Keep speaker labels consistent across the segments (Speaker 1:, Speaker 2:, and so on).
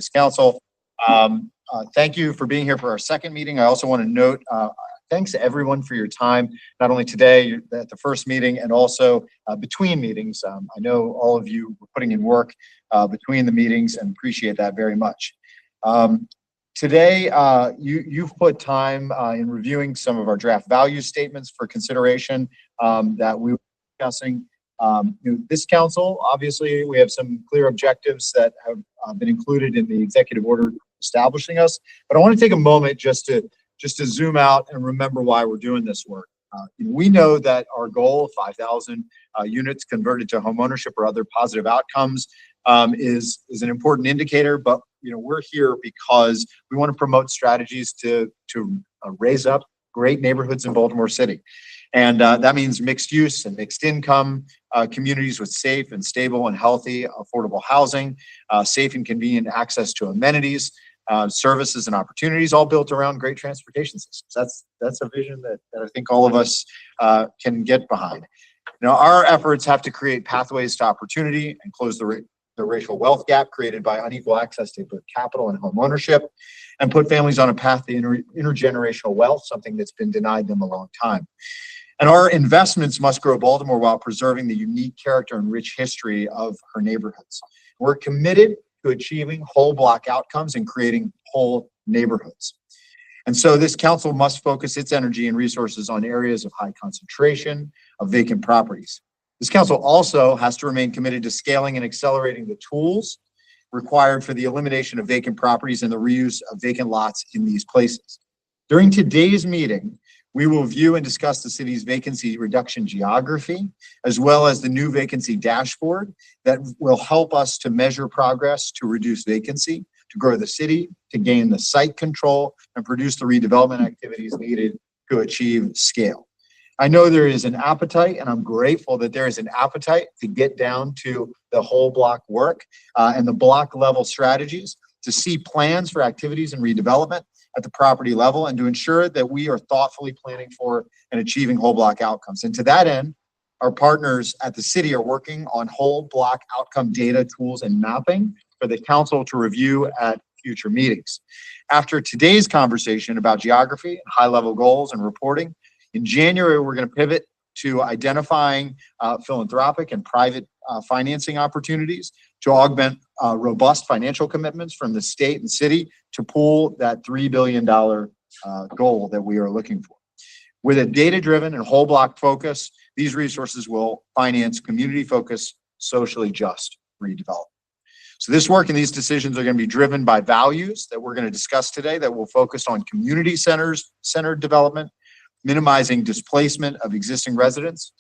Speaker 1: Council. Thank you for being here for our second meeting. I also want to note thanks to everyone for your time, not only today at the first meeting and also between meetings. I know all of you were putting in work between the meetings and appreciate that very much. Today, you've put time in reviewing some of our draft value statements for consideration that we were discussing. This council, obviously, we have some clear objectives that have been included in the executive order establishing us. But I want to take a moment just to zoom out and remember why we're doing this work. We know that our goal of 5,000 units converted to homeownership or other positive outcomes is an important indicator, but we're here because we want to promote strategies to raise up great neighborhoods in Baltimore City. And that means mixed use and mixed income communities with safe and stable and healthy affordable housing, safe and convenient access to amenities, services and opportunities, all built around great transportation systems. That's a vision that I think all of us can get behind. Our efforts have to create pathways to opportunity and close the racial wealth gap created by unequal access to both capital and home ownership, and put families on a path to intergenerational wealth, something that's been denied them a long time. And our investments must grow Baltimore while preserving the unique character and rich history of her neighborhoods. We're committed to achieving whole block outcomes and creating whole neighborhoods. And so this council must focus its energy and resources on areas of high concentration of vacant properties. This council also has to remain committed to scaling and accelerating the tools required for the elimination of vacant properties and the reuse of vacant lots in these places. During today's meeting, we will view and discuss the city's vacancy reduction geography, as well as the new vacancy dashboard that will help us to measure progress to reduce vacancy, to grow the city, to gain the site control, and produce the redevelopment activities needed to achieve scale. I know there is an appetite, and I'm grateful that there is an appetite to get down to the whole block work and the block level strategies, to see plans for activities and redevelopment at the property level, and to ensure that we are thoughtfully planning for and achieving whole block outcomes. And to that end, our partners at the city are working on whole block outcome data, tools, and mapping for the council to review at future meetings. After today's conversation about geography and high-level goals and reporting, in January, we're going to pivot to identifying philanthropic and private financing opportunities to augment robust financial commitments from the state and city to pool that $3 billion goal that we are looking for. With a data-driven and whole block focus, these resources will finance community-focused, socially just redevelopment. So this work and these decisions are going to be driven by values that we're going to discuss today that will focus on community-centered development, minimizing displacement of existing residents,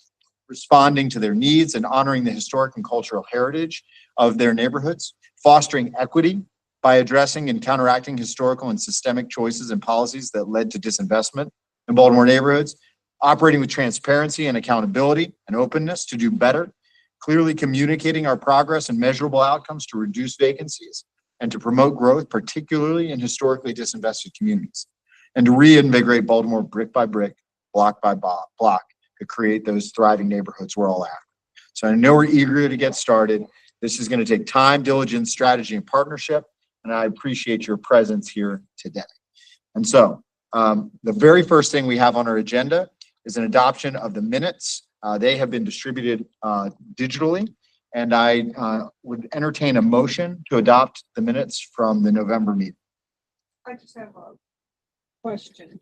Speaker 1: responding to their needs and honoring the historic and cultural heritage of their neighborhoods, fostering equity by addressing and counteracting historical and systemic choices and policies that led to disinvestment in Baltimore neighborhoods, operating with transparency and accountability and openness to do better, clearly communicating our progress and measurable outcomes to reduce vacancies and to promote growth, particularly in historically disinvested communities, and to reinvigorate Baltimore brick by brick, block by block, to create those thriving neighborhoods we're all after. So I know we're eager to get started. This is going to take time, diligence, strategy, and partnership, and I appreciate your presence here today. And so the very first thing we have on our agenda is an adoption of the minutes. They have been distributed digitally, and I would entertain a motion to adopt the minutes from the November meeting.
Speaker 2: I just have a question,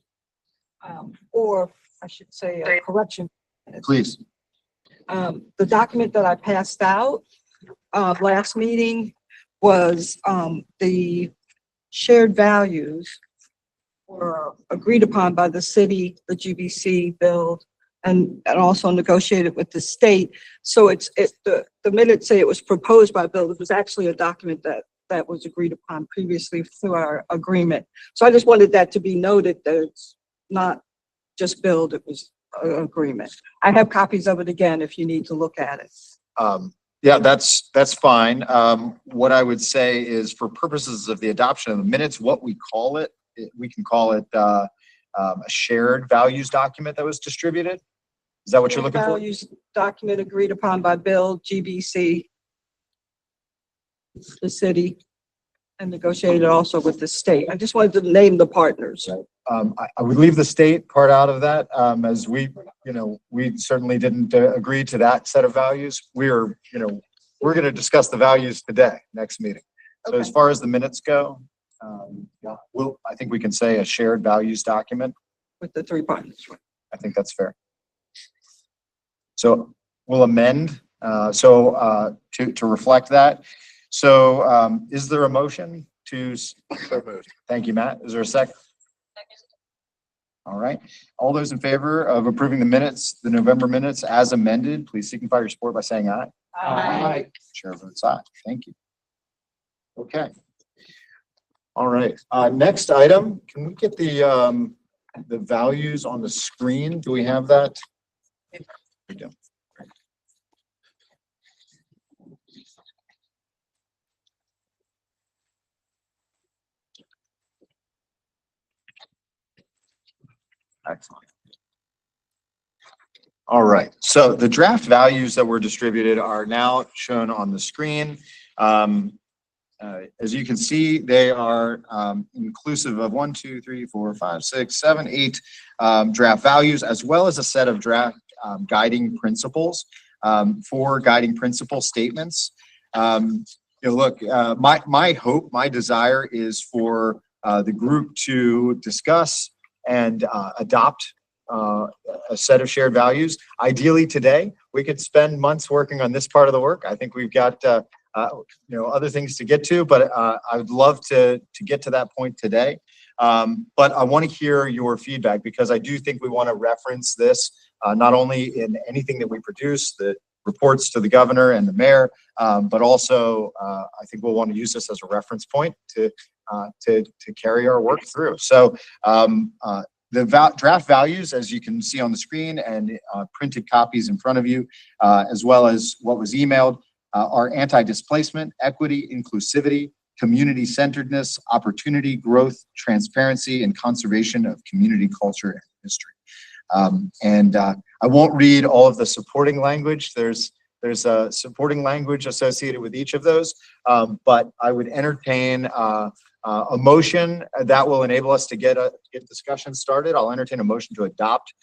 Speaker 2: or I should say a correction.
Speaker 1: Please.
Speaker 2: The document that I passed out last meeting was the shared values were agreed upon by the city, the GBC build, and also negotiated with the state. So the minutes say it was proposed by Bill. It was actually a document that was agreed upon previously through our agreement. So I just wanted that to be noted that it's not just build, it was an agreement. I have copies of it again if you need to look at it.
Speaker 1: Yeah, that's fine. What I would say is for purposes of the adoption of the minutes, what we call it, we can call it a shared values document that was distributed. Is that what you're looking for?
Speaker 2: Values document agreed upon by Bill, GBC, the city. And negotiated also with the state. I just wanted to name the partners.
Speaker 1: I would leave the state part out of that, as we certainly didn't agree to that set of values. We're going to discuss the values today, next meeting. So
Speaker 2: Okay.
Speaker 1: as far as the minutes go, I think we can say a shared values document.
Speaker 2: With the three partners.
Speaker 1: I think that's fair. So we'll amend, to reflect that. So, is there a motion to? Thank you, Matt. Is there a second? All right. All those in favor of approving the minutes, the November minutes as amended, please signify your support by saying aye.
Speaker 2: Aye.
Speaker 1: Chair votes aye. Thank you. Okay. All right. Next item, can we get the values on the screen? Do we have that? We do. Excellent. All right, so the draft values that were distributed are now shown on the screen. As you can see, they are inclusive of 1, 2, 3, 4, 5, 6, 7, 8 draft values, as well as a set of draft guiding principles, 4 guiding principle statements. Look, my hope, my desire is for the group to discuss and adopt a set of shared values. Ideally today, we could spend months working on this part of the work. I think we've got other things to get to, but I would love to get to that point today. But I want to hear your feedback, because I do think we want to reference this not only in anything that we produce, the reports to the governor and the mayor, but also I think we'll want to use this as a reference point to carry our work through. So the draft values, as you can see on the screen, and printed copies in front of you, as well as what was emailed, are anti-displacement, equity, inclusivity, community-centeredness, opportunity, growth, transparency, and conservation of community culture and history. I won't read all of the supporting language. There's a supporting language associated with each of those, but I would entertain a motion that will enable us to get discussion started. I'll entertain a motion to adopt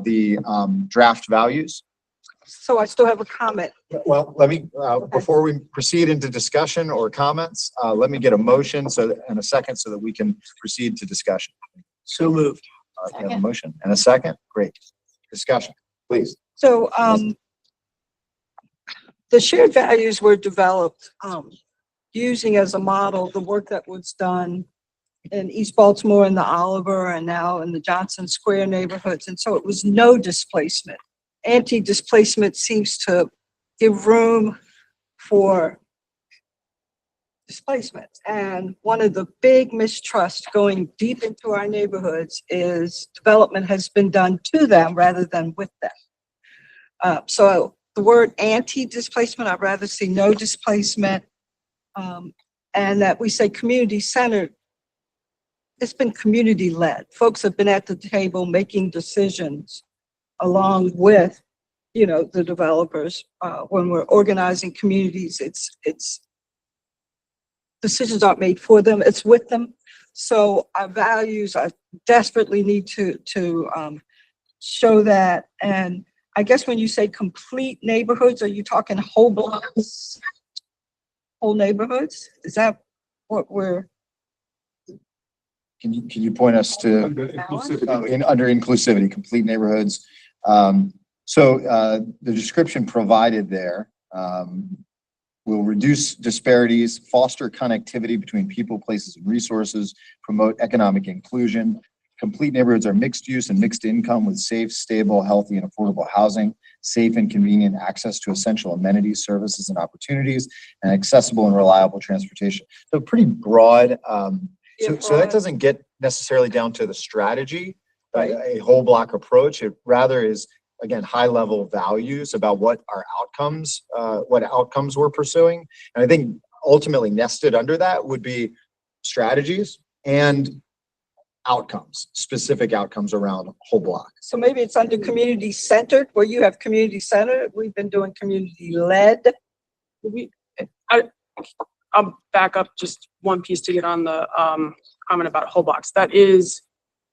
Speaker 1: the draft values.
Speaker 2: So I still have a comment.
Speaker 1: Well, let me, before we proceed into discussion or comments, let me get a motion and a second so that we can proceed to discussion.
Speaker 3: So moved.
Speaker 1: We have a motion and a second. Great. Discussion, please.
Speaker 2: So the shared values were developed using as a model the work that was done in East Baltimore and the Oliver, and now in the Johnson Square neighborhoods. And so it was no displacement. Anti-displacement seems to give room for displacement. And one of the big mistrusts going deep into our neighborhoods is development has been done to them rather than with them. So the word anti-displacement, I'd rather see no displacement, and that we say community-centered. It's been community-led. Folks have been at the table making decisions along with, the developers. When we're organizing communities, it's decisions aren't made for them, it's with them. So our values, I desperately need to show that. And I guess when you say complete neighborhoods, are you talking whole blocks, whole neighborhoods? Is that what we're?
Speaker 1: Can you point us to under inclusivity, complete neighborhoods? So the description provided there will reduce disparities, foster connectivity between people, places, and resources, promote economic inclusion. Complete neighborhoods are mixed use and mixed income with safe, stable, healthy, and affordable housing, safe and convenient access to essential amenities, services, and opportunities, and accessible and reliable transportation. So pretty broad. So that doesn't get necessarily down to the strategy,
Speaker 2: Right.
Speaker 1: A whole block approach. It rather is, again, high level values about what our outcomes, we're pursuing. And I think ultimately nested under that would be strategies and outcomes, specific outcomes around whole block.
Speaker 2: So maybe it's under community centered, where you have community centered. We've been doing community led.
Speaker 3: I'll back up just one piece to get on the comment about whole blocks. That is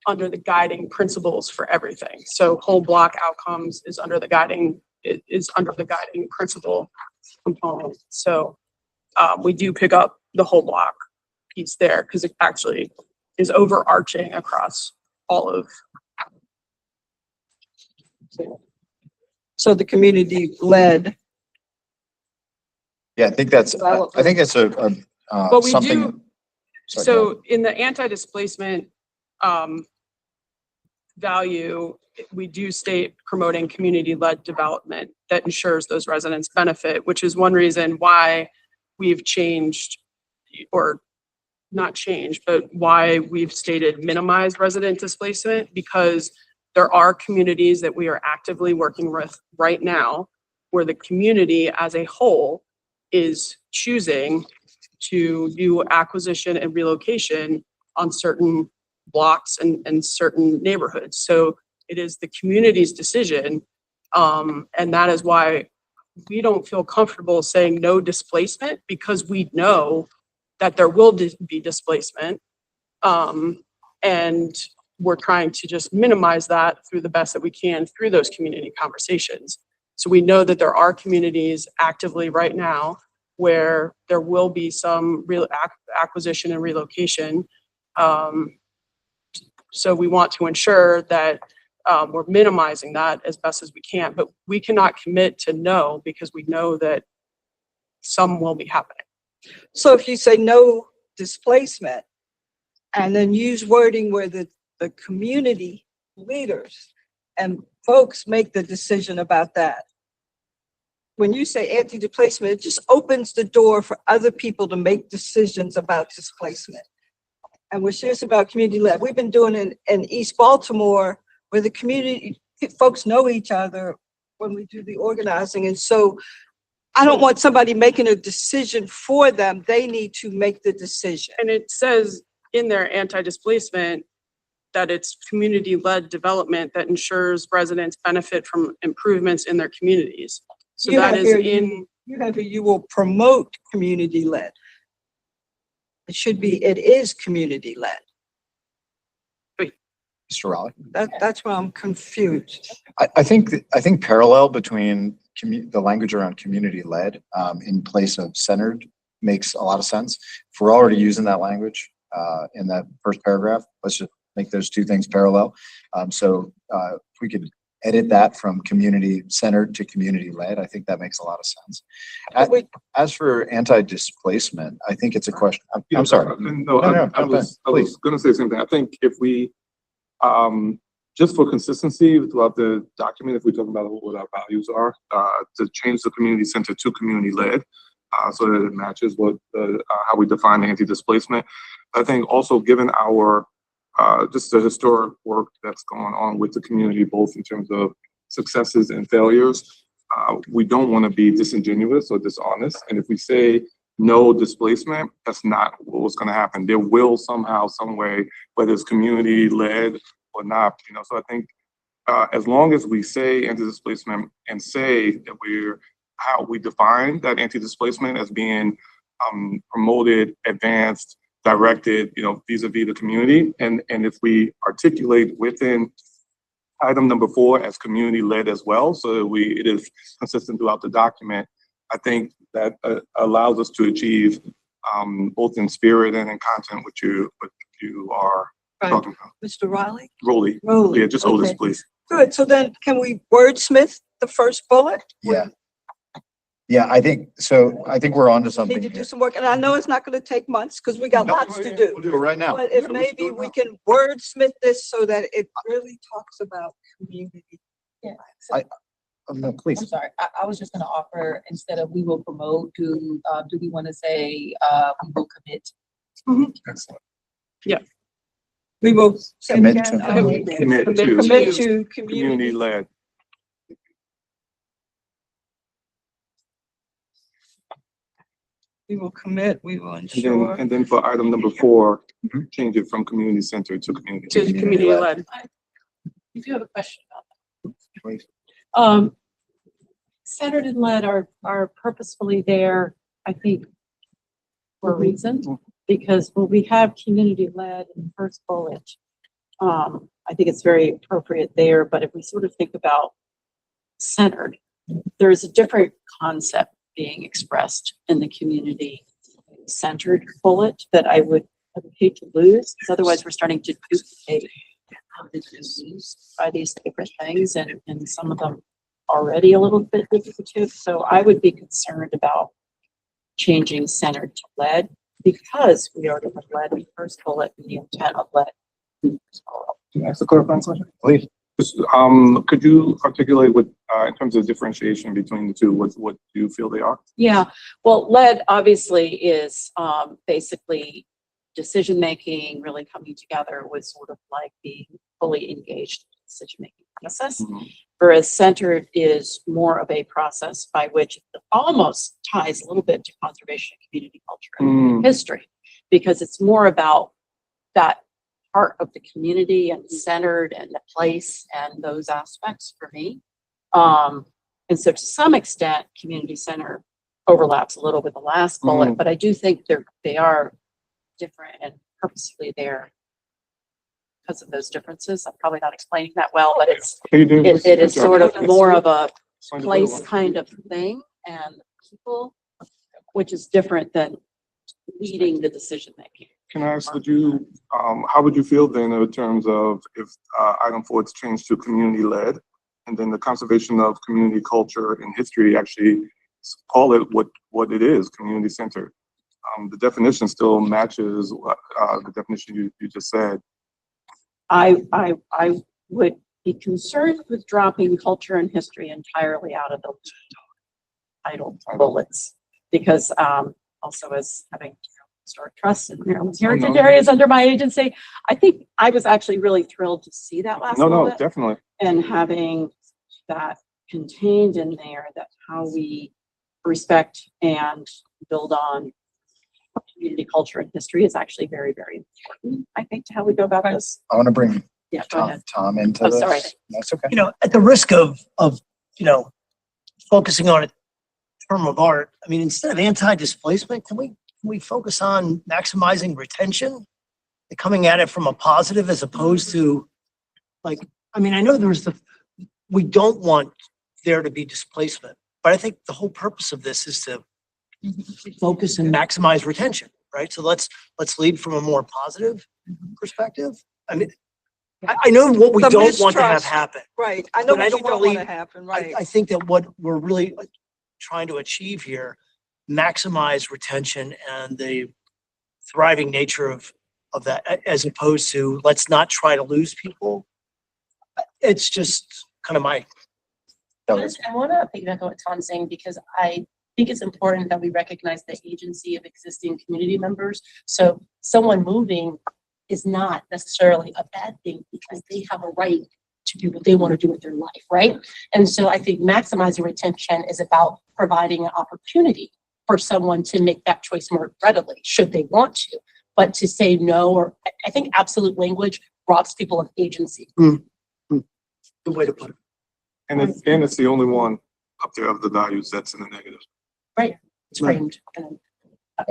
Speaker 3: under the guiding principles for everything. So whole block outcomes is under the guiding principle component. So we do pick up the whole block piece there because it actually is overarching across all of.
Speaker 2: So the community led.
Speaker 1: Yeah, I think that's a
Speaker 3: But we
Speaker 1: something.
Speaker 3: do,
Speaker 1: Sorry, go ahead.
Speaker 3: so in the anti-displacement value, we do state promoting community-led development that ensures those residents benefit, which is one reason why we've changed, or not changed, but why we've stated minimize resident displacement, because there are communities that we are actively working with right now where the community as a whole is choosing to do acquisition and relocation on certain blocks and certain neighborhoods. So it is the community's decision. And that is why we don't feel comfortable saying no displacement, because we know that there will be displacement. And we're trying to just minimize that through the best that we can through those community conversations. So we know that there are communities actively right now where there will be some real acquisition and relocation. So we want to ensure that we're minimizing that as best as we can, but we cannot commit to no, because we know that some will be happening.
Speaker 2: So if you say no displacement and then use wording where the community leaders and folks make the decision about that. When you say anti-displacement, it just opens the door for other people to make decisions about displacement. And we're serious about community led. We've been doing it in East Baltimore where the community folks know each other when we do the organizing. And so I don't want somebody making a decision for them. They need to make the decision.
Speaker 3: And it says in their anti-displacement that it's community-led development that ensures residents benefit from improvements in their communities. So that is in.
Speaker 2: You will promote community-led. It should be, it is community-led.
Speaker 1: Mr. Raleigh.
Speaker 2: That's where I'm confused.
Speaker 1: I think parallel between the language around community-led in place of centered makes a lot of sense. If we're already using that language in that first paragraph, let's just make those two things parallel. So if we could edit that from community-centered to community-led, I think that makes a lot of sense. As for anti-displacement, I think it's a question. I'm sorry.
Speaker 4: I was going to say something. I think if we, just for consistency throughout the document, if we talk about what our values are, to change the community center to community led, so that it matches what how we define anti-displacement. I think also given our just the historic work that's going on with the community, both in terms of successes and failures, we don't want to be disingenuous or dishonest. And if we say no displacement, that's not what's going to happen. There will somehow, some way, whether it's community led or not, so I think as long as we say anti-displacement and say that how we define that anti-displacement as being promoted, advanced, directed, vis-a-vis the community, and if we articulate within item number 4 as community led as well, so that it is consistent throughout the document, I think that allows us to achieve both in spirit and in content what you are talking about.
Speaker 2: Mr. Riley?
Speaker 4: Rowley. Yeah, just hold this, please.
Speaker 2: Good. So then can we wordsmith the first bullet?
Speaker 1: Yeah, I think we're onto something.
Speaker 2: Need to do some work, and I know it's not going to take months because we got lots to do.
Speaker 1: We'll do it right now.
Speaker 2: But if maybe we can wordsmith this so that it really talks about community.
Speaker 5: Yeah. So,
Speaker 1: No, please.
Speaker 5: I'm sorry. I was just going to offer, instead of we will promote, do we want to say we will commit?
Speaker 2: Mhm.
Speaker 1: Excellent.
Speaker 3: Yeah.
Speaker 2: We will
Speaker 1: Commit to.
Speaker 4: Commit
Speaker 2: to
Speaker 4: community
Speaker 2: community.
Speaker 4: led.
Speaker 2: We will commit. We will ensure.
Speaker 4: And then for item number 4, change it from community center to
Speaker 3: community led.
Speaker 5: You do have a question about
Speaker 1: Please.
Speaker 5: that. Centered and led are purposefully there, I think,
Speaker 6: for a reason, because when we have community-led in the first bullet, I think it's very appropriate there, but if we sort of think about centered, there's a different concept being expressed in the community-centered bullet that I would hate to lose, because otherwise we're starting to duplicate how it's used by these different things, and some of them already a little bit duplicative. So I would be concerned about changing centered to led, because we already have led in the first bullet and the intent of led.
Speaker 4: Can I ask a clarifying question?
Speaker 1: Please.
Speaker 4: Just, could you articulate what, in terms of differentiation between the two, what do you feel they are?
Speaker 6: Yeah, well, led obviously is basically decision-making really coming together with sort of like being fully engaged in the decision-making process. Whereas centered is more of a process by which it almost ties a little bit to conservation and community culture and history, because it's more about that part of the community and centered and the place and those aspects for me. And so to some extent, community center overlaps a little with the last bullet, but I do think they are different and purposefully there because of those differences. I'm probably not explaining that well, but it is sort of more of a place kind of thing and people, which is different than leading the decision making.
Speaker 4: Can I ask, how would you feel then in terms of if item 4 is changed to community led, and then the conservation of community culture and history actually call it what it is, community centered? The definition still matches the definition you just said.
Speaker 6: I would be concerned with dropping culture and history entirely out of the title bullets, because also as having historic trusts and Maryland's heritage areas under my agency, I think I was actually really thrilled to see that last bullet.
Speaker 4: Definitely.
Speaker 6: And having that contained in there, that how we respect and build on community culture and history is actually very, very important, I think, to how we go about this.
Speaker 1: I want to bring
Speaker 6: Go ahead.
Speaker 1: Tom into
Speaker 6: Oh,
Speaker 1: this.
Speaker 6: sorry.
Speaker 1: That's okay.
Speaker 7: At the risk of focusing on a term of art, I mean, instead of anti-displacement, can we focus on maximizing retention, coming at it from a positive as opposed to I know we don't want there to be displacement, but I think the whole purpose of this is to focus and maximize retention, right? So let's lead from a more positive perspective. I mean, I know what we
Speaker 2: The
Speaker 7: don't want to have
Speaker 2: mistrust.
Speaker 7: happen.
Speaker 2: Right, I know
Speaker 7: But I
Speaker 2: what you
Speaker 7: don't wanna
Speaker 2: don't want to
Speaker 7: leave-
Speaker 2: happen, right?
Speaker 7: I think that what we're really trying to achieve here, maximize retention and the thriving nature of that, as opposed to let's not try to lose people. It's just kind of my.
Speaker 1: That was-
Speaker 8: I want to piggyback on what Tom's saying, because I think it's important that we recognize the agency of existing community members. So someone moving is not necessarily a bad thing, because they have a right to do what they want to do with their life, right? And so I think maximizing retention is about providing an opportunity for someone to make that choice more readily, should they want to. But to say no, or I think absolute language robs people of agency.
Speaker 7: Good way to put it.
Speaker 4: And it's the only one up there of the values that's in the negative.
Speaker 8: It's framed. And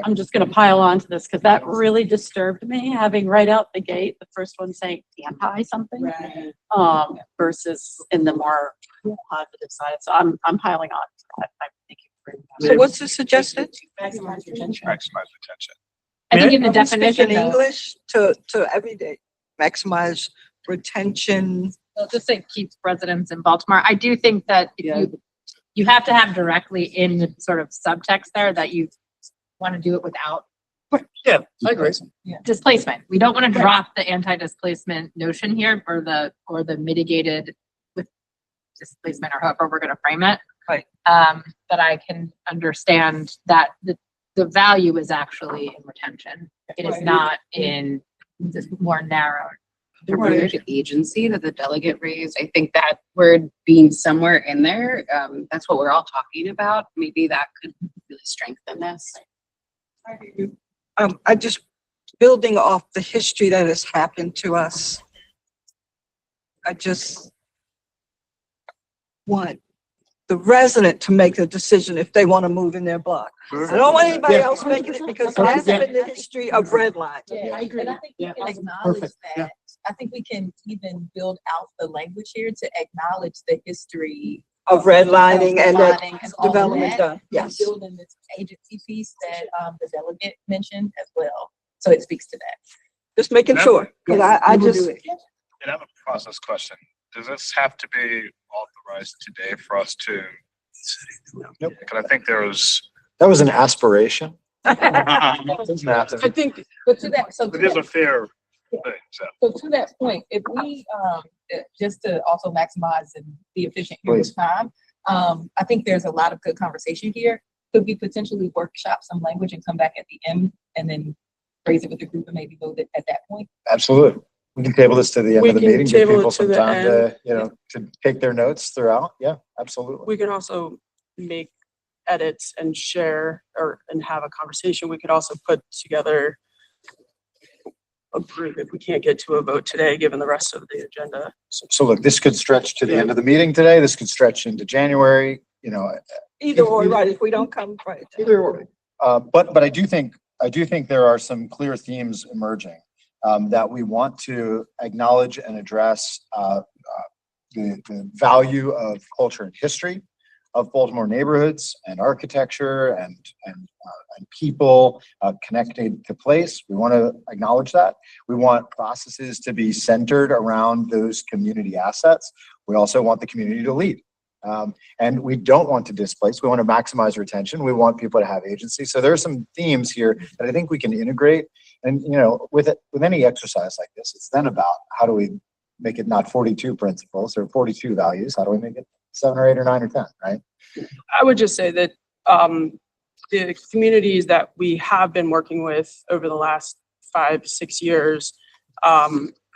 Speaker 6: I'm just going to pile on to this, because that really disturbed me, having right out the gate, the first one saying anti something, versus in the more positive side. So I'm piling on. I think
Speaker 2: So what's the suggested?
Speaker 8: maximize retention.
Speaker 9: Maximize retention.
Speaker 6: I think in the
Speaker 2: Are we speaking
Speaker 6: definition, though,
Speaker 2: English to everyday, maximize retention.
Speaker 10: Well, just say keeps residents in Baltimore. I do think that if you have to have directly in the sort of subtext there that you want to do it without
Speaker 7: Yeah, I agree.
Speaker 10: displacement. We don't want to drop the anti-displacement notion here, or the mitigated with displacement, or however we're going to frame it.
Speaker 2: Right.
Speaker 10: But I can understand that the value is actually in retention. It is not in this more narrow.
Speaker 11: The word agency that the delegate raised, I think that word being somewhere in there, that's what we're all talking about. Maybe that could really strengthen this.
Speaker 2: I just, building off the history that has happened to us, I just want the resident to make the decision if they want to move in their block. I don't want anybody else making it because that's been the history of redlining.
Speaker 5: Yeah,
Speaker 8: I agree.
Speaker 5: and I think we
Speaker 7: Yeah.
Speaker 5: can acknowledge
Speaker 7: Perfect. Yeah.
Speaker 5: that. I think we can even build out the language here to acknowledge the history
Speaker 2: Of redlining and that
Speaker 5: redlining and all of
Speaker 2: development
Speaker 5: that,
Speaker 2: done,
Speaker 5: and
Speaker 2: yes.
Speaker 5: building this agency piece that the delegate mentioned as well. So it speaks to that.
Speaker 2: Just making sure, because I
Speaker 7: We will
Speaker 2: just,
Speaker 7: do it.
Speaker 9: And I have a process question. Does this have to be authorized today for us to?
Speaker 1: Nope.
Speaker 9: Because I think there was.
Speaker 1: That was an aspiration.
Speaker 9: It
Speaker 1: Doesn't have to.
Speaker 3: I think
Speaker 5: But to that, so to
Speaker 9: is
Speaker 5: that,
Speaker 9: a fair thing, so.
Speaker 5: so to that point, if we, just to also maximize and be efficient here with time, I think there's a lot of good conversation here. Could we potentially workshop some language and come back at the end and then raise it with the group and maybe vote it at that point?
Speaker 1: Absolutely. We can table this to the end
Speaker 3: We
Speaker 1: of the
Speaker 3: can
Speaker 1: meeting, give
Speaker 3: table it
Speaker 1: people
Speaker 3: to
Speaker 1: some
Speaker 3: the
Speaker 1: time to,
Speaker 3: end.
Speaker 1: you know, to take their notes throughout. Yeah, absolutely.
Speaker 3: we can also make edits and share and have a conversation. We could also put together a group if we can't get to a vote today, given the rest of the agenda.
Speaker 1: So look, this could stretch to the
Speaker 3: Yeah.
Speaker 1: end of the meeting today. This could stretch into January, you know,
Speaker 2: either or, right, if we don't come, right.
Speaker 1: either or. But I do think there are some clear themes emerging that we want to acknowledge and address the value of culture and history of Baltimore neighborhoods and architecture and people connected to place. We want to acknowledge that. We want processes to be centered around those community assets. We also want the community to lead. And we don't want to displace. We want to maximize retention. We want people to have agency. So there are some themes here that I think we can integrate. And, you know, with any exercise like this, it's then about how do we make it not 42 principles or 42 values? How do we make it 7 or 8 or 9 or 10, right?
Speaker 3: I would just say that the communities that we have been working with over the last 5-6 years,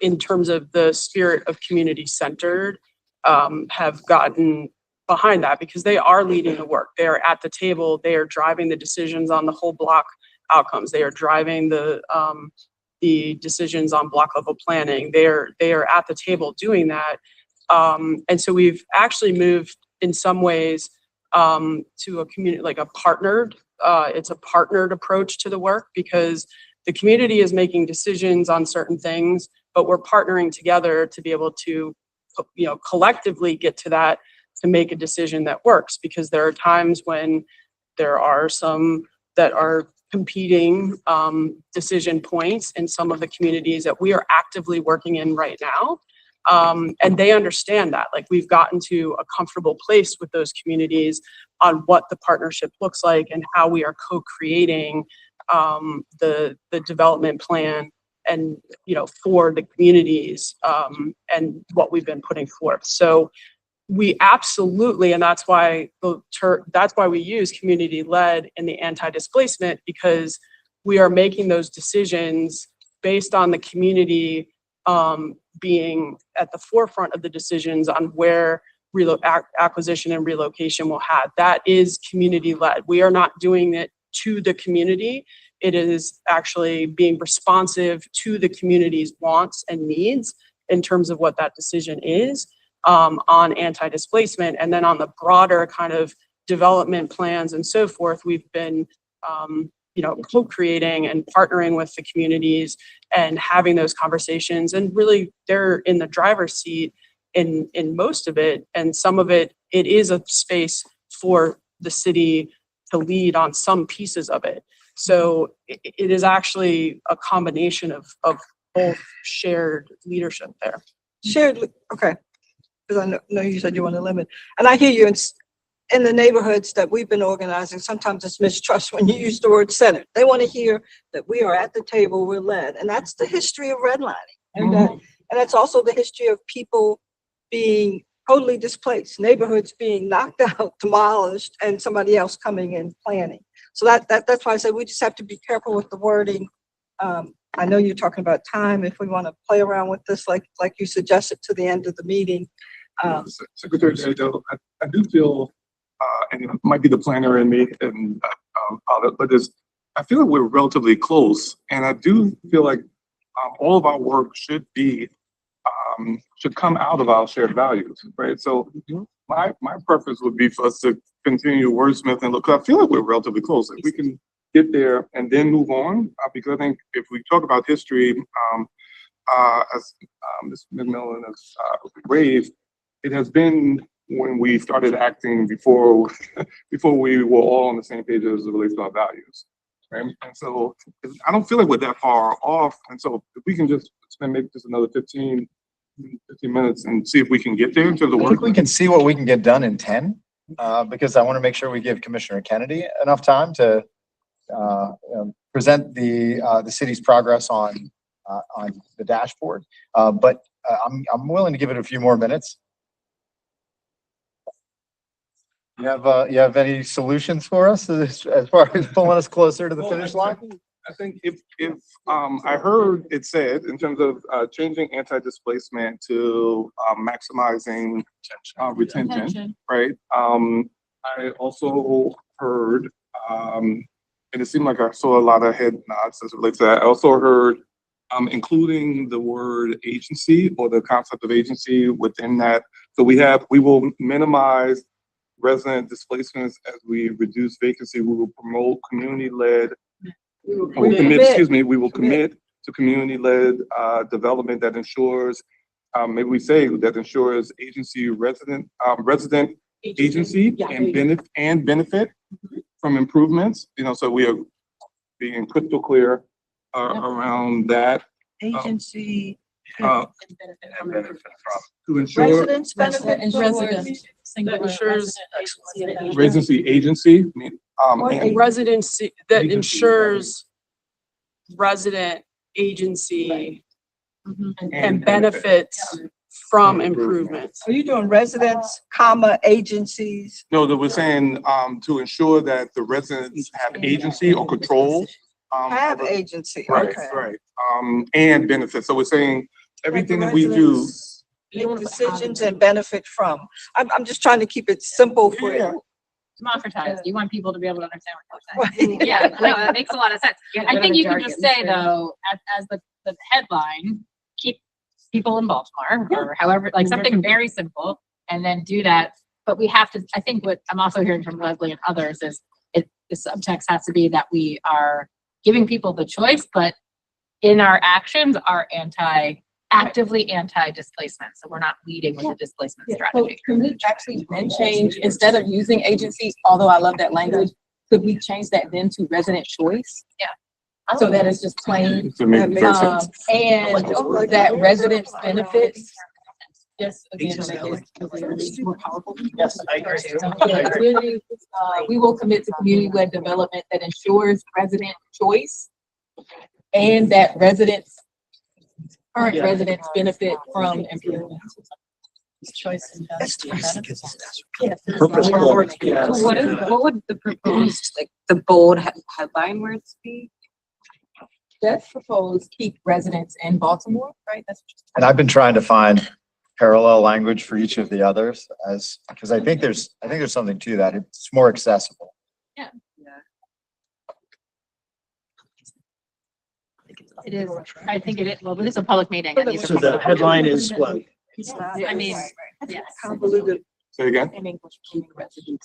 Speaker 3: in terms of the spirit of community centered, have gotten behind that because they are leading the work. They are at the table. They are driving the decisions on the whole block outcomes. They are driving the decisions on block level planning. They are at the table doing that. And so we've actually moved in some ways to a community, like a partnered, it's a partnered approach to the work because the community is making decisions on certain things, but we're partnering together to be able to, you know, collectively get to that, to make a decision that works, because there are times when there are some that are competing decision points in some of the communities that we are actively working in right now. And they understand that, like, we've gotten to a comfortable place with those communities on what the partnership looks like and how we are co-creating the development plan and, you know, for the communities and what we've been putting forth. So we absolutely, and that's why we use community-led in the anti-displacement, because we are making those decisions based on the community being at the forefront of the decisions on where acquisition and relocation will have. That is community-led. We are not doing it to the community. It is actually being responsive to the community's wants and needs in terms of what that decision is on anti-displacement. And then on the broader kind of development plans and so forth, we've been you know, co-creating and partnering with the communities and having those conversations. And really, they're in the driver's seat in most of it. And some of it, it is a space for the city to lead on some pieces of it. So it is actually a combination of both shared leadership there.
Speaker 2: Shared, okay, because I know you said you want to limit, and I hear you in the neighborhoods that we've been organizing. Sometimes it's mistrust when you use the word centered. They want to hear that we are at the table, we're led, and that's the history of redlining, and that's also the history of people being totally displaced, neighborhoods being knocked out, demolished, and somebody else coming in planning. So that's why I say we just have to be careful with the wording. I know you're talking about time, if we want to play around with this, like you suggested, to the end of the meeting.
Speaker 4: Secretary Jado, I do feel, and it might be the planner in me, and but I feel like we're relatively close, and I do feel like all of our work should come out of our shared values, right? So My preference would be for us to continue wordsmith and look, I feel like we're relatively close. If we can get there and then move on, because I think if we talk about history, as Ms. McMillan has raised, it has been when we started acting before we were all on the same page as it relates to our values. Right? And so I don't feel like we're that far off. And so if we can just spend maybe just another 15 minutes and see if we can get there in terms of
Speaker 1: I
Speaker 4: work.
Speaker 1: think we can see what we can get done in 10, because I want to make sure we give Commissioner Kennedy enough time to present the city's progress on the dashboard. But I'm willing to give it a few more minutes. You have any solutions for us as far as pulling us closer to the finish line?
Speaker 4: I think if I heard it said in terms of changing anti-displacement to maximizing retention, right? I also heard, and it seemed like I saw a lot of head nods as it relates to that. I also heard including the word agency or the concept of agency within that. So we will minimize resident displacements as we reduce vacancy. We will promote community-led. We will commit to community-led development that ensures, maybe we say that ensures resident agency and benefit from improvements. So we are being crystal clear around that.
Speaker 2: Agency.
Speaker 9: And benefit from.
Speaker 4: To ensure
Speaker 2: Residents benefit.
Speaker 3: That ensures
Speaker 4: residency agency.
Speaker 3: a residency that ensures resident agency and benefits from improvements.
Speaker 2: Are you doing residents, agencies?
Speaker 4: No, that we're saying to ensure that the residents have agency or control.
Speaker 2: Have agency,
Speaker 4: Right,
Speaker 2: okay.
Speaker 4: right. And benefits. So we're saying everything that we do.
Speaker 2: Make decisions and benefit from. I'm just trying to keep it simple for you.
Speaker 10: Democratize. You want people to be able to understand what you're saying. Yeah, no, that makes a lot of sense. I think you can just say though, as the headline, keep people in Baltimore or however, like something very simple and then do that. But we have to, I think what I'm also hearing from Leslie and others is the subtext has to be that we are giving people the choice, but in our actions are actively anti-displacement. So we're not leading with the displacement strategy.
Speaker 5: Can we actually then change, instead of using agency, although I love that language, could we change that then to resident choice?
Speaker 10: Yeah.
Speaker 5: So that is just plain,
Speaker 4: To make
Speaker 5: and that residents benefits. Yes. Again, more powerful.
Speaker 7: Yes, I agree.
Speaker 5: Community, we will commit to community-led development that ensures resident choice and that current residents benefit from improvements.
Speaker 8: Choice and
Speaker 7: Purposeful.
Speaker 11: What would the proposed, like the bold headline words be?
Speaker 5: That's proposed, keep residents in Baltimore, right? That's
Speaker 1: And I've been trying to find parallel language for each of the others because I think there's something to that. It's more accessible.
Speaker 10: It is. I think it is. Well, this is a public meeting.
Speaker 7: So the headline is what?
Speaker 10: I mean, yes.
Speaker 2: Convoluted.
Speaker 4: Say again?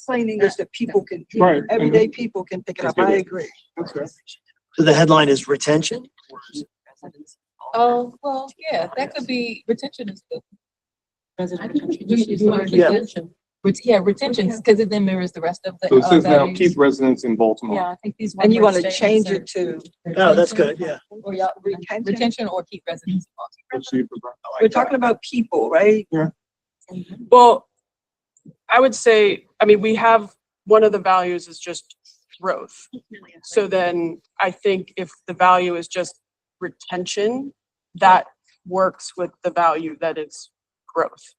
Speaker 2: Plain English that people can,
Speaker 4: Right.
Speaker 2: everyday people can pick it up. I agree.
Speaker 4: That's right.
Speaker 7: So the headline is retention?
Speaker 5: Oh, well, yeah, that could be, retention is good.
Speaker 7: Yeah.
Speaker 5: Retention, because it then mirrors the rest of the.
Speaker 4: So it says now
Speaker 5: values.
Speaker 4: keep residents in Baltimore.
Speaker 5: Yeah, I think these.
Speaker 2: And you want
Speaker 5: one-word
Speaker 2: to change it
Speaker 5: statements
Speaker 2: to
Speaker 7: Oh, that's good, yeah.
Speaker 5: Or y'all, retention or keep residents in Baltimore.
Speaker 2: we're talking about people, right?
Speaker 3: Well, I would say, I mean, we have, one of the values is just growth. So then I think if the value is just retention, that works with the value that is growth.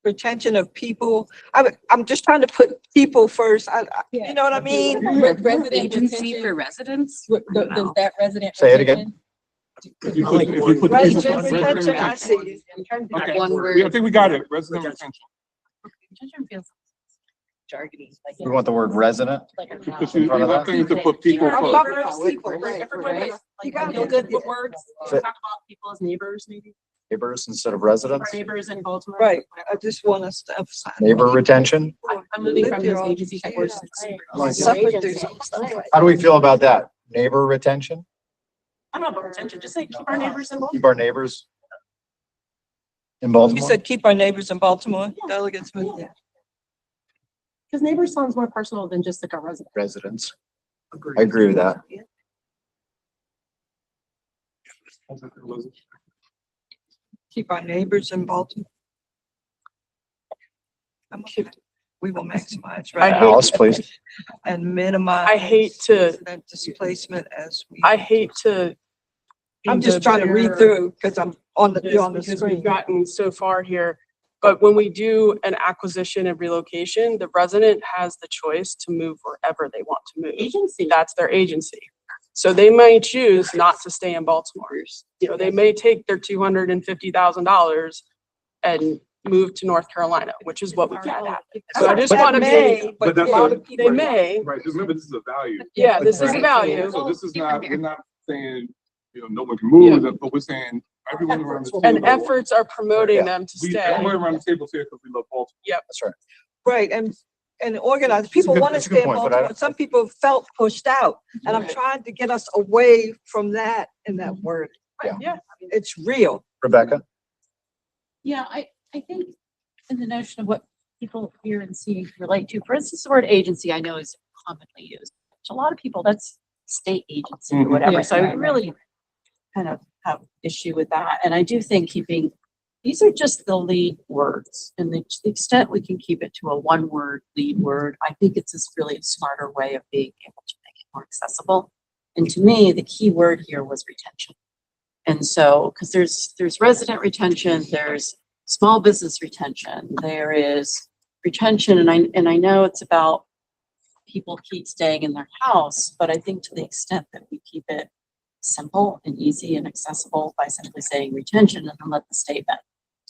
Speaker 2: Retention of people. I'm just trying to put people first. You know what I mean?
Speaker 5: Resident
Speaker 11: Agency
Speaker 5: retention,
Speaker 11: for residents?
Speaker 5: does that resident?
Speaker 1: Say it again.
Speaker 4: If you put
Speaker 2: Resident retention, I see.
Speaker 4: Okay.
Speaker 11: One
Speaker 4: I
Speaker 11: word.
Speaker 4: think we got it. Resident retention.
Speaker 10: Retention feels jargony. Like
Speaker 1: We want the word resident.
Speaker 4: Because you have to put people
Speaker 2: I'm
Speaker 4: first.
Speaker 2: talking about people, right?
Speaker 3: Everybody,
Speaker 2: You gotta
Speaker 3: feel
Speaker 2: do
Speaker 3: good
Speaker 2: good.
Speaker 3: with words.
Speaker 1: So-
Speaker 3: Talk about people as neighbors, maybe.
Speaker 1: Neighbors instead of
Speaker 8: Our
Speaker 1: residents,
Speaker 8: neighbors in Baltimore.
Speaker 2: Right, I just want us to emphasize.
Speaker 1: neighbor retention.
Speaker 8: I'm moving
Speaker 2: Lived
Speaker 8: from
Speaker 2: here
Speaker 8: those
Speaker 2: all
Speaker 8: agencies that were.
Speaker 1: Right.
Speaker 2: Suffered through some stuff.
Speaker 1: How do we feel about that? Neighbor retention?
Speaker 8: I'm not about retention, just say keep our neighbors in Baltimore.
Speaker 1: Keep our neighbors in
Speaker 2: You
Speaker 1: Baltimore?
Speaker 2: said keep our neighbors in Baltimore, delegates.
Speaker 8: Yeah. Because neighbors sounds more personal than just like a resident.
Speaker 1: Residents. I agree with that.
Speaker 2: Keep our neighbors in Baltimore. I'm kidding. We will maximize,
Speaker 3: I
Speaker 2: right?
Speaker 3: hate-
Speaker 1: Alice, please.
Speaker 2: And minimize.
Speaker 3: I hate to-
Speaker 2: That displacement as we.
Speaker 3: I hate to. be
Speaker 2: I'm just
Speaker 3: the
Speaker 2: trying to read
Speaker 3: bearer
Speaker 2: through because I'm on the,
Speaker 3: of
Speaker 2: you're on the
Speaker 3: this because we've
Speaker 2: screen.
Speaker 3: gotten so far here. But when we do an acquisition and relocation, the resident has the choice to move wherever they want to move.
Speaker 8: Agency.
Speaker 3: That's their agency. So they may choose not to stay in Baltimore. You know, they may take their $250,000 and move to North Carolina, which is what we've had happen. So I just
Speaker 2: That
Speaker 3: want to
Speaker 2: may,
Speaker 3: be,
Speaker 4: But that's
Speaker 2: a lot
Speaker 4: a-
Speaker 2: of people-
Speaker 3: they may,
Speaker 4: Right, just remember, this is a value.
Speaker 3: yeah, this is a
Speaker 11: Right.
Speaker 3: value.
Speaker 4: So this is not, we're not saying, no one can move, but we're saying everyone around the
Speaker 3: And
Speaker 4: table.
Speaker 3: efforts are promoting them to
Speaker 4: We,
Speaker 3: stay.
Speaker 4: everyone around the table here because we love Baltimore.
Speaker 1: That's right.
Speaker 2: Right, and organized, people
Speaker 1: good-
Speaker 2: want to
Speaker 1: that's a good
Speaker 2: stay in
Speaker 1: point, but I
Speaker 2: Baltimore.
Speaker 1: don't-
Speaker 2: Some people felt pushed out, and I'm
Speaker 3: Right.
Speaker 2: trying to get us away from that in that word.
Speaker 3: Yeah.
Speaker 2: It's real.
Speaker 1: Rebecca?
Speaker 6: Yeah, I think in the notion of what people hear and see relate to, for instance, the word agency I know is commonly used. To a lot of people, that's state agency or
Speaker 4: Mhm.
Speaker 6: whatever, so I
Speaker 8: Yeah.
Speaker 6: would really kind of have issue with that. And I do think these are just the lead words. And to the extent we can keep it to a one-word lead word, I think it's just really a smarter way of being able to make it more accessible. And to me, the key word here was retention. And so, because there's resident retention, there's small business retention, there is retention, and I know it's about people keep staying in their house, but I think to the extent that we keep it simple and easy and accessible by simply saying retention and then let the statement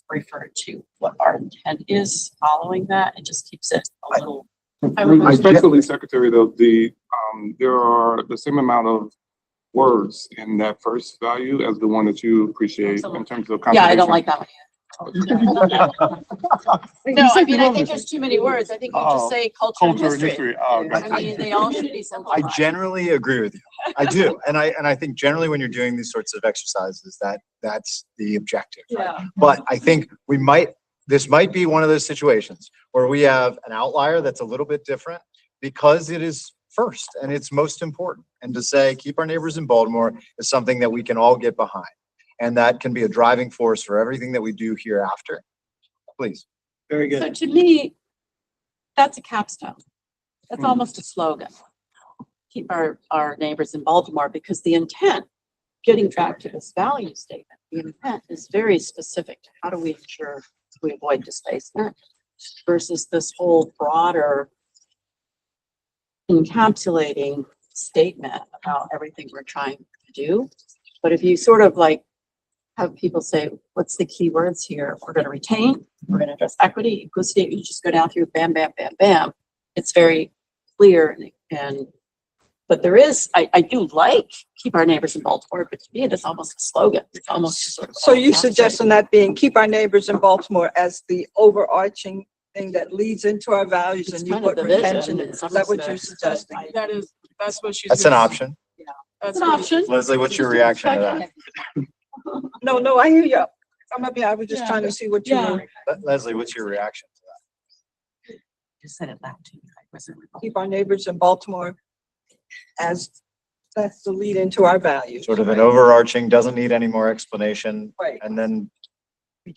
Speaker 6: refer to what our intent is following that, it just keeps it a little.
Speaker 4: Respectfully, Secretary, though, there are the same amount of words in that first value as the one that you appreciate in terms of.
Speaker 6: Yeah, I don't like that one.
Speaker 4: conservation.
Speaker 6: No, I mean, I think there's too many words. I think you just say culture and
Speaker 4: Culture and
Speaker 6: history.
Speaker 4: history. Oh, okay.
Speaker 6: I mean, they all should be
Speaker 1: I
Speaker 6: simplified.
Speaker 1: generally agree with you. I do. And I think generally when you're doing these sorts of exercises, that's the objective.
Speaker 6: Yeah.
Speaker 1: But I think this might be one of those situations where we have an outlier that's a little bit different because it is first and it's most important. And to say, keep our neighbors in Baltimore is something that we can all get behind. And that can be a driving force for everything that we do hereafter. Please.
Speaker 7: Very
Speaker 6: So
Speaker 7: good.
Speaker 6: to me, that's a capstone. That's almost a slogan. Keep our neighbors in Baltimore, because the intent, getting back to this value statement, the intent is very specific to how do we ensure we avoid displacement versus this whole broader encapsulating statement about everything we're trying to do. But if you sort of like have people say, what's the key words here? We're going to retain, we're going to address equity, inclusivity. You just go down through bam, bam, bam, bam. It's very clear but there is, I do like keep our neighbors in Baltimore, but to me, it is almost a slogan. It's almost a sort of.
Speaker 2: So you suggesting that being keep our neighbors in Baltimore as the overarching thing that leads into our values,
Speaker 6: It's
Speaker 2: and you
Speaker 6: kind of
Speaker 2: put
Speaker 6: the vision
Speaker 2: retention in.
Speaker 6: in
Speaker 2: Is
Speaker 6: some
Speaker 2: that what you're
Speaker 6: respects.
Speaker 2: suggesting?
Speaker 3: That's what she's.
Speaker 1: That's an
Speaker 3: gonna-
Speaker 1: option.
Speaker 6: It's an option.
Speaker 1: Leslie, what's your reaction to that?
Speaker 2: No, I hear you. I was just
Speaker 6: Yeah.
Speaker 2: trying to see what you
Speaker 6: Yeah.
Speaker 2: were,
Speaker 1: Leslie, what's your reaction to that?
Speaker 6: Just said it loud too.
Speaker 2: keep our neighbors in Baltimore as, that's the lead into our values.
Speaker 1: Sort of an overarching, doesn't need any more explanation.
Speaker 2: Right.
Speaker 1: And then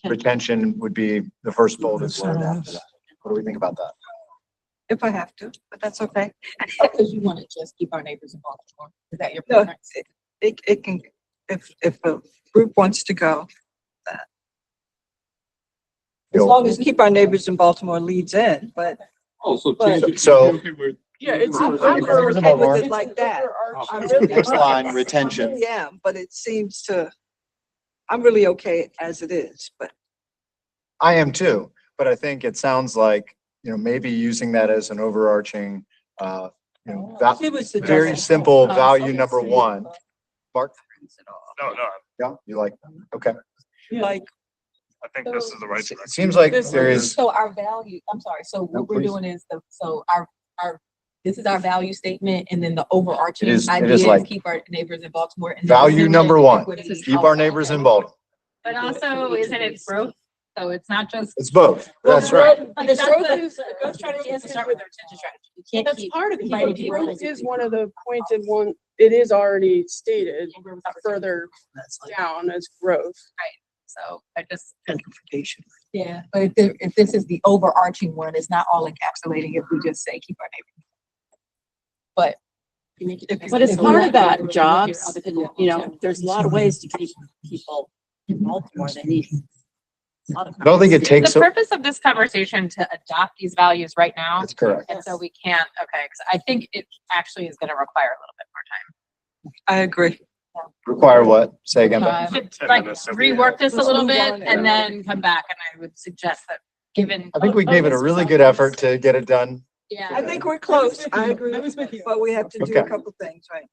Speaker 1: retention would be the first bullet word after that. What do we think about that?
Speaker 2: If I have to, but that's okay.
Speaker 5: Because you want to just keep our neighbors in Baltimore. Is that your
Speaker 2: No,
Speaker 5: preference?
Speaker 2: it can, if the group wants to go, that. As long as keep our neighbors in Baltimore leads in, but
Speaker 4: Oh, so
Speaker 2: But-
Speaker 4: change it.
Speaker 1: So-
Speaker 4: Okay, we're-
Speaker 3: Yeah, it's.
Speaker 2: I'm
Speaker 1: Keep our neighbors in
Speaker 2: okay with
Speaker 1: Baltimore.
Speaker 2: it like that.
Speaker 4: Oh.
Speaker 2: I really-
Speaker 1: Next line, retention.
Speaker 2: Yeah, but it seems to, I'm really okay as it is, but
Speaker 1: I am too, but I think it sounds like, maybe using that as an overarching,
Speaker 2: She was
Speaker 1: very
Speaker 2: suggesting-
Speaker 1: simple value number one. Mark?
Speaker 9: No,
Speaker 1: Yeah, you like, that? Okay.
Speaker 2: like,
Speaker 9: I think this is the right
Speaker 1: It
Speaker 9: direction.
Speaker 1: seems like
Speaker 3: This
Speaker 1: there is,
Speaker 5: So our value, I'm sorry, so
Speaker 1: No,
Speaker 5: what we're
Speaker 1: please.
Speaker 5: doing is this is our value statement, and then the overarching
Speaker 1: It is
Speaker 5: idea is
Speaker 1: like
Speaker 5: keep our neighbors in Baltimore. And
Speaker 1: value
Speaker 5: retention,
Speaker 1: number one,
Speaker 5: equity,
Speaker 1: keep our neighbors in Baltimore.
Speaker 10: But also, isn't it growth? So it's not just.
Speaker 1: It's both. That's right.
Speaker 5: The growth is, the growth strategy has to start with our retention strategy. You can't
Speaker 3: That's
Speaker 5: keep
Speaker 3: part of
Speaker 5: inviting
Speaker 3: it.
Speaker 5: people.
Speaker 3: Growth is one of the points in one, it is already stated further
Speaker 7: That's like
Speaker 3: down as growth.
Speaker 10: So I just.
Speaker 7: gentrification.
Speaker 5: Yeah, but if this is the overarching one, it's not all encapsulating if we just say keep our neighbors. But.
Speaker 6: But as part of that, jobs, you know, there's a lot of ways to keep people in Baltimore that need.
Speaker 1: I don't think it takes,
Speaker 10: The purpose of this conversation to adopt these values right now.
Speaker 1: that's correct.
Speaker 10: And so we can't, okay, because I think it actually is going to require a little bit more time.
Speaker 2: I agree.
Speaker 1: Require what? Say again. Beth.
Speaker 10: To like rework this a little bit and then come back, and I would suggest that given.
Speaker 1: I think we gave it a really good effort to get it done.
Speaker 10: Yeah.
Speaker 2: I think we're close. I agree, but we have to do a
Speaker 1: Okay.
Speaker 2: couple things, right?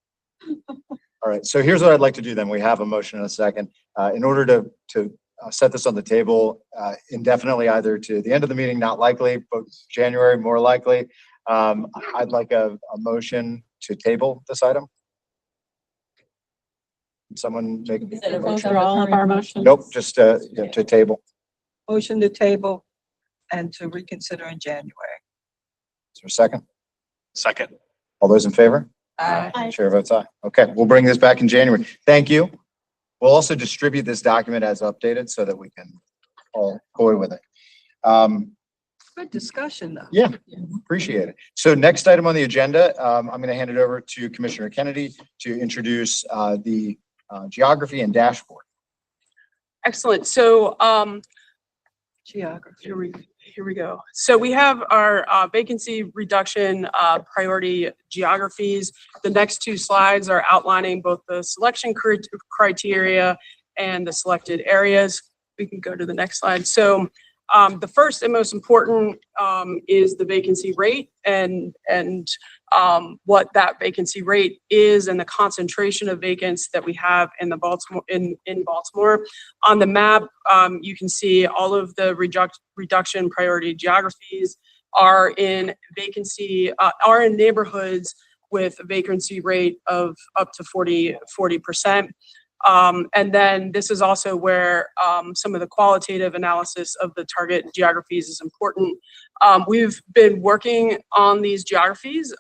Speaker 1: All right, so here's what I'd like to do then. We have a motion in a second. In order to set this on the table indefinitely, either to the end of the meeting, not likely, but January, more likely, I'd like a motion to table this item. Someone make,
Speaker 6: Is it a withdrawal of our motion?
Speaker 1: nope, just to table.
Speaker 2: Motion to table and to reconsider in January.
Speaker 1: Is there a second?
Speaker 9: Second.
Speaker 1: All those in favor?
Speaker 5: Aye.
Speaker 1: Chair votes aye. Okay, we'll bring this back in January. Thank you. We'll also distribute this document as updated so that we can all go with it.
Speaker 2: Good discussion, though.
Speaker 1: Yeah, appreciate it. So next item on the agenda, I'm going to hand it over to Commissioner Kennedy to introduce the geography and dashboard.
Speaker 3: Excellent. So,
Speaker 2: Geography.
Speaker 3: here we go. So we have our vacancy reduction priority geographies. The next two slides are outlining both the selection criteria and the selected areas. We can go to the next slide. So the first and most important is the vacancy rate and what that vacancy rate is and the concentration of vacants that we have in the Baltimore in Baltimore. On the map, you can see all of the reduction priority geographies are in neighborhoods with a vacancy rate of up to 40%. And then this is also where some of the qualitative analysis of the target geographies is important. We've been working on these geographies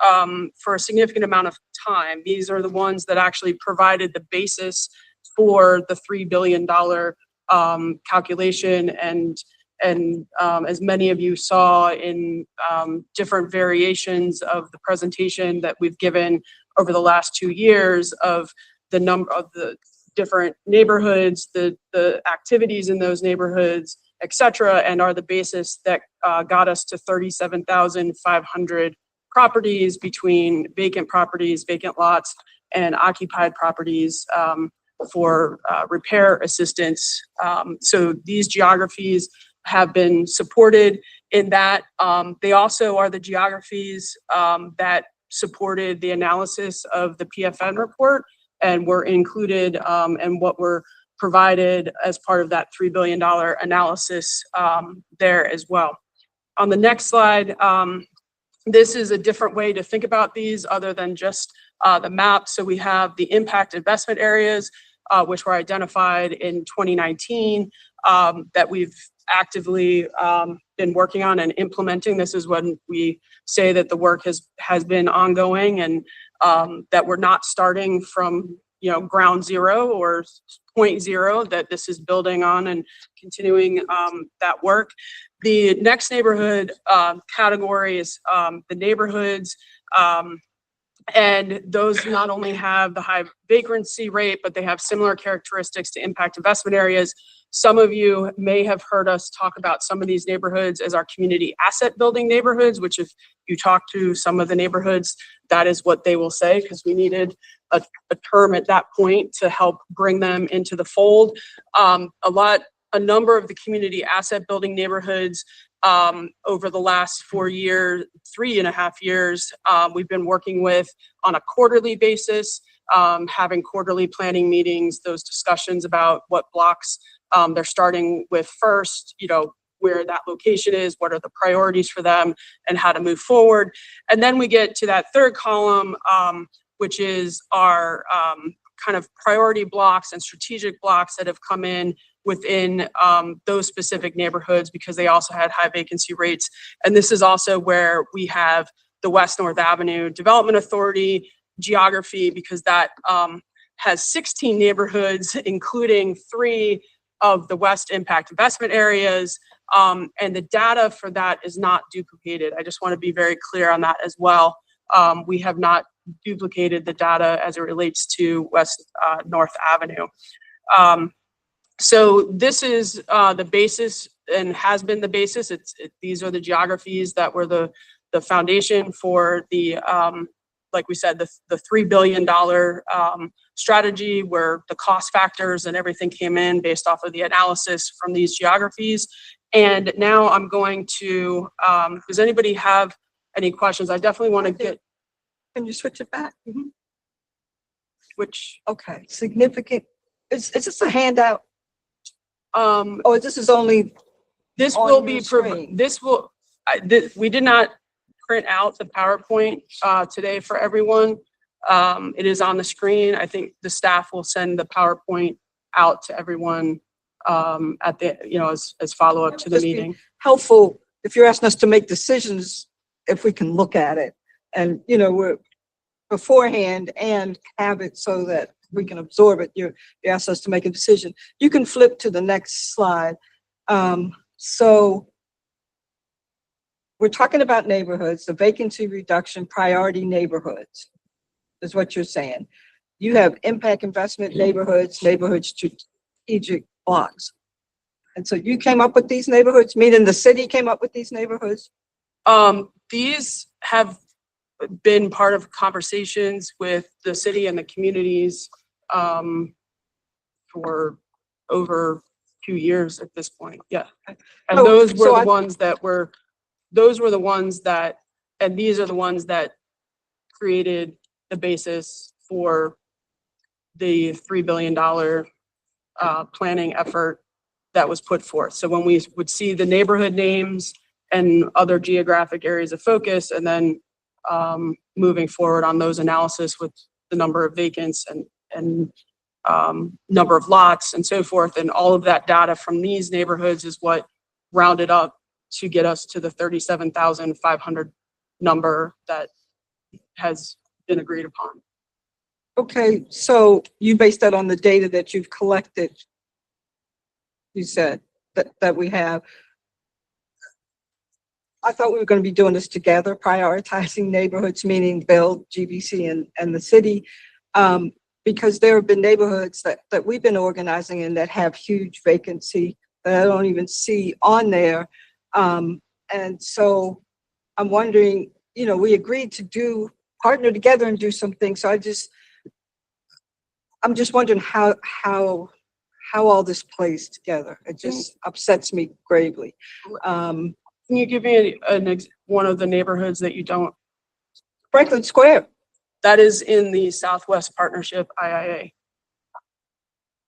Speaker 3: for a significant amount of time. These are the ones that actually provided the basis for the $3 billion calculation, and as many of you saw in different variations of the presentation that we've given over the last 2 years of the number of the different neighborhoods, the activities in those neighborhoods, et cetera, and are the basis that got us to 37,500 properties between vacant properties, vacant lots, and occupied properties for repair assistance. So these geographies have been supported in that. They also are the geographies that supported the analysis of the PFN report and were included and what were provided as part of that $3 billion analysis there as well. On the next slide, this is a different way to think about these other than just the map. So we have the impact investment areas, which were identified in 2019 that we've actively been working on and implementing. This is when we say that the work has been ongoing and that we're not starting from ground zero or point zero, that this is building on and continuing that work. The next neighborhood category is the neighborhoods, and those not only have the high vacancy rate, but they have similar characteristics to impact investment areas. Some of you may have heard us talk about some of these neighborhoods as our community asset building neighborhoods, which if you talk to some of the neighborhoods, that is what they will say, because we needed a term at that point to help bring them into the fold. A number of the community asset building neighborhoods over the last 4 years, 3.5 years, we've been working with on a quarterly basis, having quarterly planning meetings, those discussions about what blocks They're starting with first, where that location is, what are the priorities for them, and how to move forward. And then we get to that third column, which is our kind of priority blocks and strategic blocks that have come in within those specific neighborhoods, because they also had high vacancy rates. And this is also where we have the West North Avenue Development Authority geography, because that has 16 neighborhoods, including 3 of the West Impact Investment areas. And the data for that is not duplicated. I just want to be very clear on that as well. We have not duplicated the data as it relates to West North Avenue. So this is the basis and has been the basis. These are the geographies that were the foundation for the, like we said, the $3 billion strategy, where the cost factors and everything came in based off of the analysis from these geographies. And now I'm going to, does anybody have any questions? I definitely want to get.
Speaker 2: Can you switch it back?
Speaker 3: Which,
Speaker 2: Okay, significant. Is this a handout? Or this is only,
Speaker 3: this
Speaker 2: on
Speaker 3: will
Speaker 2: your
Speaker 3: be,
Speaker 2: screen.
Speaker 3: this will, we did not print out the PowerPoint today for everyone. It is on the screen. I think the staff will send the PowerPoint out to everyone at the, as follow-up to the
Speaker 2: Just be
Speaker 3: meeting.
Speaker 2: helpful if you're asking us to make decisions, if we can look at it and, we're beforehand and have it so that we can absorb it. You asked us to make a decision. You can flip to the next slide. So we're talking about neighborhoods, the vacancy reduction priority neighborhoods is what you're saying. You have impact investment neighborhoods, neighborhood strategic blocks. And so you came up with these neighborhoods, meaning the city came up with these neighborhoods?
Speaker 3: These have been part of conversations with the city and the communities for over 2 years at this point. Yeah. And those were the ones that were, and these are the ones that created the basis for the $3 billion planning effort that was put forth. So when we would see the neighborhood names and other geographic areas of focus, and then moving forward on those analysis with the number of vacants and number of lots and so forth, and all of that data from these neighborhoods is what rounded up to get us to the 37,500 number that has been agreed upon.
Speaker 2: Okay, so you based that on the data that you've collected, you said that we have. I thought we were going to be doing this together, prioritizing neighborhoods, meaning Bill, GBC, and the city, because there have been neighborhoods that we've been organizing in that have huge vacancy that I don't even see on there. And so I'm wondering, we agreed to partner together and do some things. So I'm just wondering how all this plays together. It just upsets me gravely.
Speaker 3: Can you give me one of the neighborhoods that you don't?
Speaker 2: Franklin Square.
Speaker 3: That is in the Southwest Partnership IIA.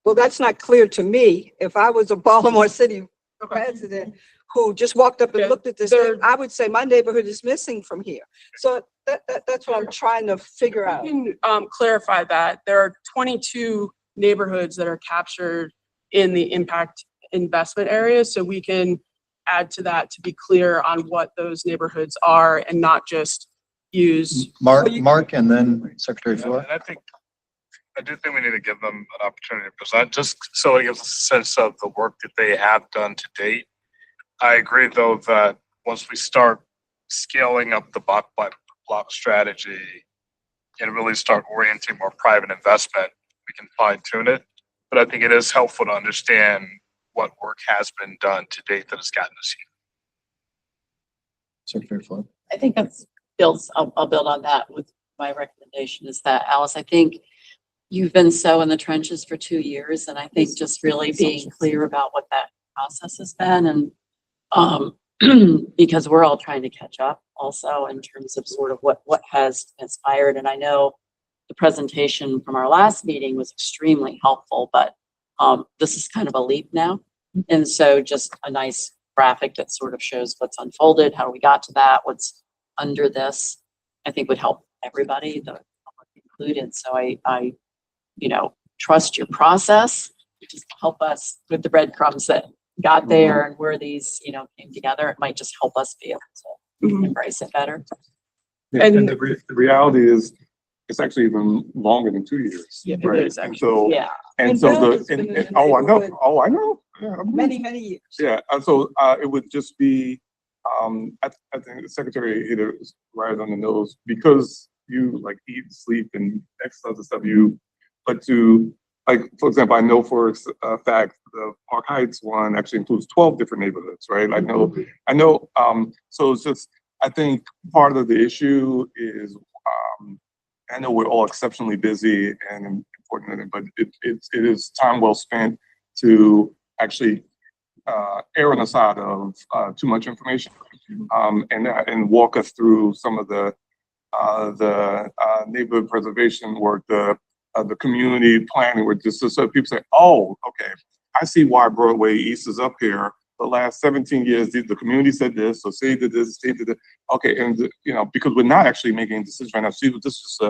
Speaker 2: Well, that's not clear to me. If I was a Baltimore City resident who just walked up and looked at this, I would say my neighborhood is missing from here. So that's what I'm trying to figure out.
Speaker 3: You can clarify that. There are 22 neighborhoods that are captured in the impact investment areas. So we can add to that to be clear on what those neighborhoods are and not just use.
Speaker 1: Mark, and then Secretary Fuller.
Speaker 9: And I do think we need to give them an opportunity to present, just so it gives us a sense of the work that they have done to date. I agree, though, that once we start scaling up the block by block strategy and really start orienting more private investment, we can fine tune it. But I think it is helpful to understand what work has been done to date that has gotten us here.
Speaker 1: Secretary Fuller.
Speaker 6: I think I'll build on that with my recommendation is that, Alice, I think you've been so in the trenches for 2 years, and I think just really being clear about what that process has been, and because we're all trying to catch up also in terms of sort of what has inspired. And I know the presentation from our last meeting was extremely helpful, but This is kind of a leap now. And so just a nice graphic that sort of shows what's unfolded, how we got to that, what's under this, I think would help everybody, the public included. So I, trust your process. Just help us with the breadcrumbs that got there and where these, came together. It might just help us be able to embrace it better.
Speaker 4: Yeah, and the reality is, it's actually even longer than 2 years.
Speaker 3: Yeah, it
Speaker 4: right?
Speaker 3: is
Speaker 4: And
Speaker 3: actually.
Speaker 4: so,
Speaker 6: Yeah.
Speaker 4: and
Speaker 2: And
Speaker 4: so
Speaker 2: Bill has
Speaker 4: the,
Speaker 2: been in the
Speaker 4: I know,
Speaker 2: neighborhood
Speaker 4: Yeah,
Speaker 2: many, many years.
Speaker 4: Yeah, and so it would just be, I think the secretary hit it right on the nose, because you like eat, sleep, and exercise and stuff. But to, like, for example, I know for a fact the Park Heights one actually includes 12 different neighborhoods, right? I know. So it's just, I think part of the issue is, I know we're all exceptionally busy and important, but it is time well spent to actually err on the side of too much information, and walk us through some of the neighborhood preservation work, the community planning work, just so people say, oh, okay, I see why Broadway East is up here. The last 17 years, the community said this, so say did this, say did that. Okay, and because we're not actually making decisions right now. See, this is just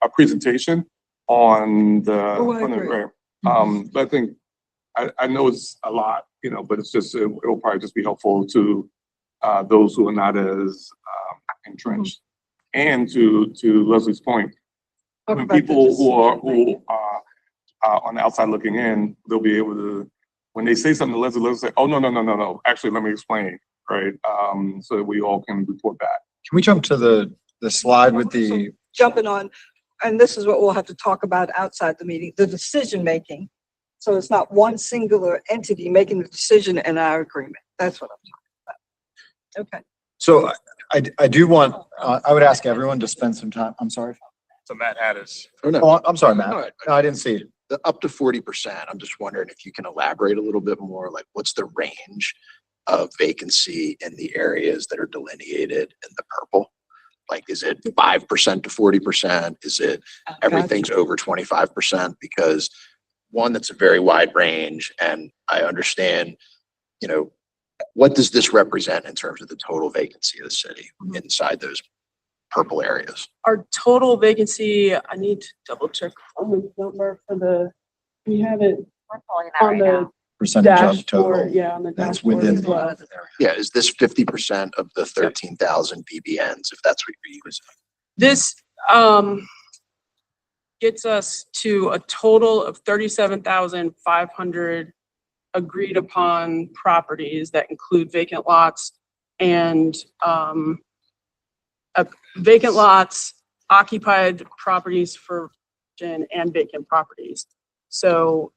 Speaker 4: a presentation on the.
Speaker 2: Oh, I
Speaker 4: on the
Speaker 2: agree.
Speaker 4: right. But I think I know it's a lot, but it's just it'll probably just be helpful to those who are not as entrenched, and to Leslie's point,
Speaker 2: Talk
Speaker 4: when
Speaker 2: about the
Speaker 4: people who
Speaker 2: decision-making.
Speaker 4: are on the outside looking in, they'll be able to, when they say something to Leslie say, oh, no. Actually, let me explain, right? So that we all can report back.
Speaker 1: Can we jump to the slide with the,
Speaker 2: Jumping on, and this is what we'll have to talk about outside the meeting, the decision-making. So it's not one singular entity making the decision in our agreement. That's what I'm talking about. Okay.
Speaker 1: so I do want, I would ask everyone to spend some time, I'm sorry.
Speaker 9: So Matt had his.
Speaker 12: Oh, no.
Speaker 1: Oh, I'm sorry, Matt.
Speaker 12: No,
Speaker 1: No, I didn't see it.
Speaker 12: the up to 40%, I'm just wondering if you can elaborate a little bit more, like what's the range of vacancy in the areas that are delineated in the purple? Like, is it 5% to 40%? Is it everything's over 25%? Because one, that's a very wide range, and I understand, what does this represent in terms of the total vacancy of the city inside those purple areas?
Speaker 3: Our total vacancy, I need to double check on the number we have it
Speaker 10: We're pulling that
Speaker 3: on
Speaker 10: right
Speaker 3: the
Speaker 10: now.
Speaker 1: Percentage of
Speaker 3: dashboard.
Speaker 1: total.
Speaker 3: Yeah, on the
Speaker 1: That's
Speaker 3: dashboard
Speaker 1: within
Speaker 3: as well.
Speaker 12: Yeah, is this 50% of the 13,000 VBNs, if that's what you're using?
Speaker 3: This gets us to a total of 37,500 agreed upon properties that include vacant lots and vacant lots, occupied properties and vacant properties. So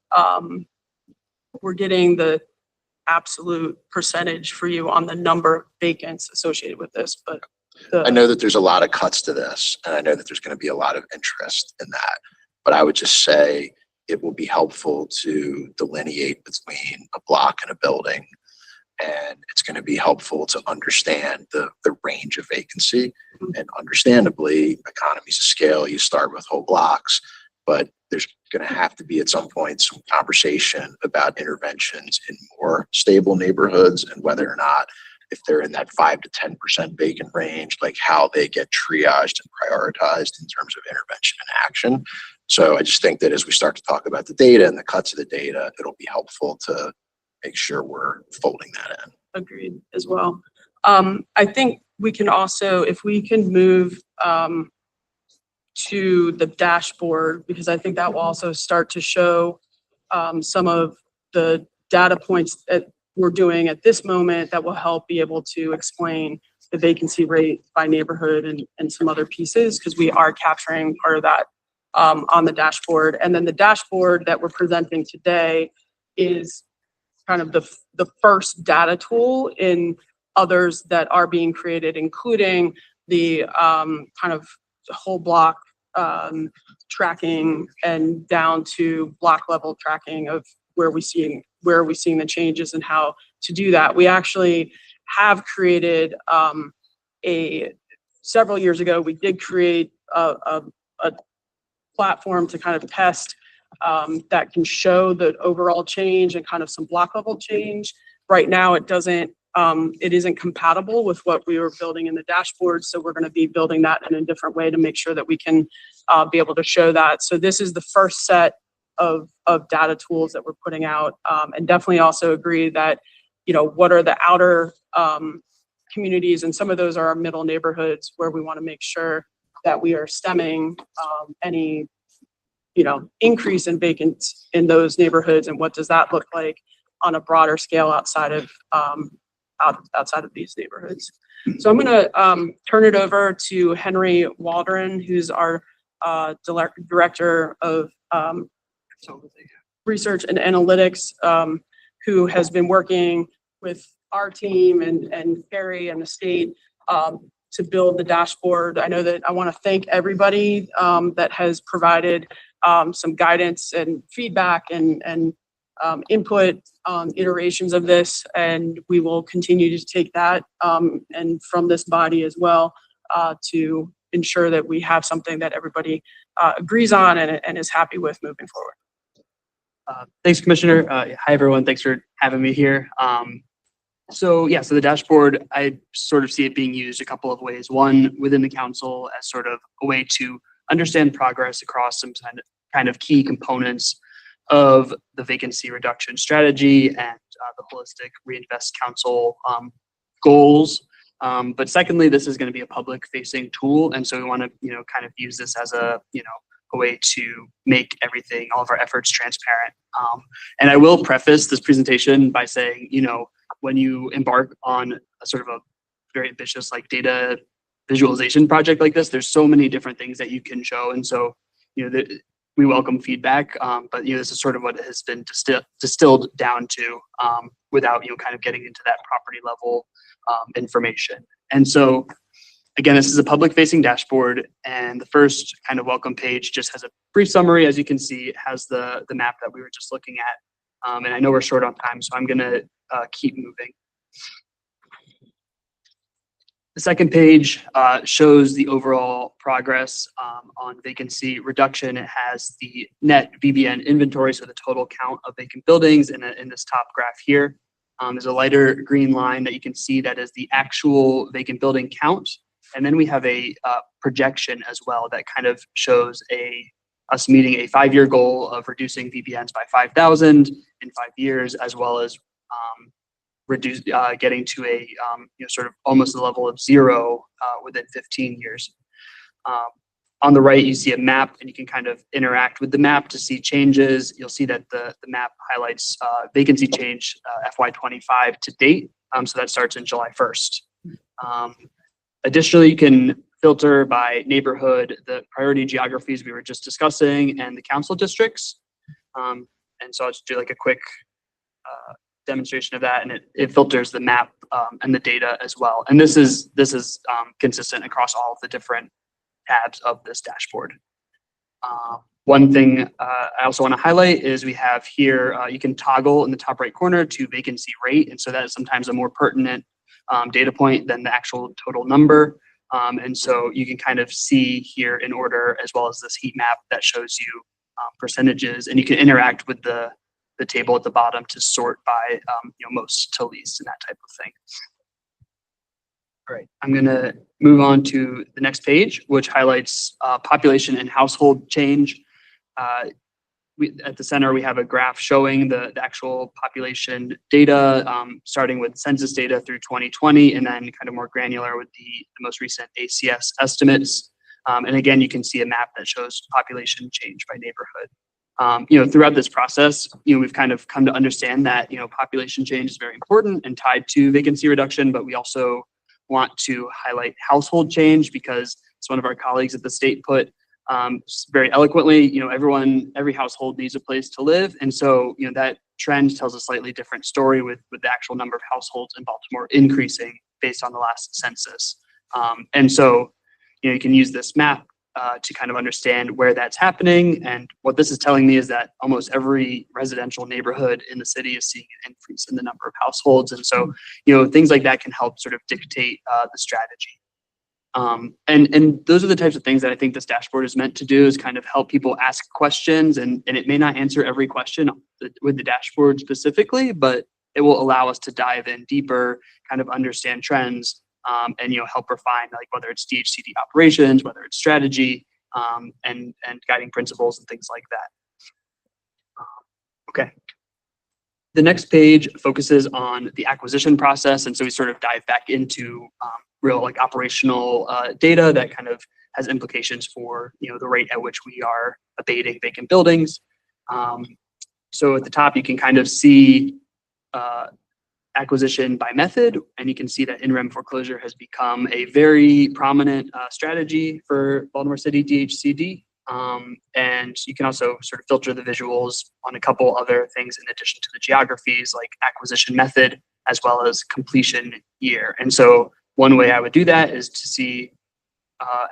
Speaker 3: we're getting the absolute percentage for you on the number of vacants associated with this, but
Speaker 12: I know that there's a lot of cuts to this, and I know that there's going to be a lot of interest in that, but I would just say it will be helpful to delineate between a block and a building, and it's going to be helpful to understand the range of vacancy. And understandably, economies of scale, you start with whole blocks, but there's going to have to be at some point some conversation about interventions in more stable neighborhoods, and whether or not, if they're in that 5 to 10% vacant range, like how they get triaged and prioritized in terms of intervention and action. So I just think that as we start to talk about the data and the cuts of the data, it'll be helpful to make sure we're folding that in.
Speaker 3: agreed as well. I think we can also, if we can move to the dashboard, because I think that will also start to show some of the data points that we're doing at this moment that will help be able to explain the vacancy rate by neighborhood and some other pieces, because we are capturing part of that on the dashboard. And then the dashboard that we're presenting today is kind of the first data tool in others that are being created, including the kind of whole block tracking and down to block level tracking of where are we seeing the changes and how to do that. We actually have created several years ago, we did create a platform to kind of test that can show the overall change and kind of some block level change. Right now, it isn't compatible with what we were building in the dashboard. So we're going to be building that in a different way to make sure that we can be able to show that. So this is the first set of data tools that we're putting out, and definitely also agree that, what are the outer communities, and some of those are our middle neighborhoods where we want to make sure that we are stemming any increase in vacants in those neighborhoods, and what does that look like on a broader scale outside of these neighborhoods. So I'm going to turn it over to Henry Waldron, who's our director of research and analytics, who has been working with our team and Carrie and the state to build the dashboard. I know that I want to thank everybody that has provided some guidance and feedback and input on iterations of this, and we will continue to take that and from this body as well to ensure that we have something that everybody agrees on and is happy with moving forward.
Speaker 13: Thanks, Commissioner. Hi, everyone. Thanks for having me here. So the dashboard, I sort of see it being used a couple of ways. One, within the council as sort of a way to understand progress across some kind of key components of the vacancy reduction strategy and the holistic Reinvest Council goals. But secondly, this is going to be a public facing tool. And so we want to, kind of use this as a way to make everything, all of our efforts transparent. And I will preface this presentation by saying, when you embark on a sort of a very ambitious data visualization project like this, there's so many different things that you can show. And so, we welcome feedback, but this is sort of what it has been distilled down to without kind of getting into that property level information. And so again, this is a public facing dashboard, and the first kind of welcome page just has a brief summary. As you can see, it has the map that we were just looking at. And I know we're short on time, so I'm gonna keep moving. The second page shows the overall progress on vacancy reduction. It has the net VBN inventory, so the total count of vacant buildings in this top graph here. There's a lighter green line that you can see that is the actual vacant building count. And then we have a projection as well that kind of shows us meeting a 5-year goal of reducing VBNs by 5,000 in 5 years, as well as getting to a sort of almost the level of 0 within 15 years. On the right, you see a map, and you can kind of interact with the map to see changes. You'll see that the map highlights vacancy change FY25 to date. So that starts in July 1st. Additionally, you can filter by neighborhood, the priority geographies we were just discussing, and the council districts. And so I'll just do a quick demonstration of that, and it filters the map and the data as well. And this is consistent across all of the different tabs of this dashboard. One thing I also want to highlight is we have here, you can toggle in the top right corner to vacancy rate. And so that is sometimes a more pertinent data point than the actual total number. And so you can kind of see here in order, as well as this heat map that shows you percentages, and you can interact with the table at the bottom to sort by most to least and that type of thing. All right, I'm going to move on to the next page, which highlights population and household change. At the center, we have a graph showing the actual population data, starting with census data through 2020, and then kind of more granular with the most recent ACS estimates. And again, you can see a map that shows population change by neighborhood. Throughout this process, we've kind of come to understand that, population change is very important and tied to vacancy reduction, but we also want to highlight household change because, as one of our colleagues at the state put very eloquently, every household needs a place to live. And so, that trend tells a slightly different story with the actual number of households in Baltimore increasing based on the last census. And so, you can use this map to kind of understand where that's happening. And what this is telling me is that almost every residential neighborhood in the city is seeing an increase in the number of households. And so, things like that can help sort of dictate the strategy. And those are the types of things that I think this dashboard is meant to do, is kind of help people ask questions, and it may not answer every question with the dashboard specifically, but it will allow us to dive in deeper, kind of understand trends, and, you know, help refine, like, whether it's DHCD operations, whether it's strategy, and guiding principles and things like that. Okay. The next page focuses on the acquisition process. And so we sort of dive back into real, like, operational data that kind of has implications for, you know, the rate at which we are abating vacant buildings. So at the top, you can kind of see acquisition by method, and you can see that in-rem foreclosure has become a very prominent strategy for Baltimore City DHCD. And you can also sort of filter the visuals on a couple other things in addition to the geographies, like acquisition method, as well as completion year. And so one way I would do that is to see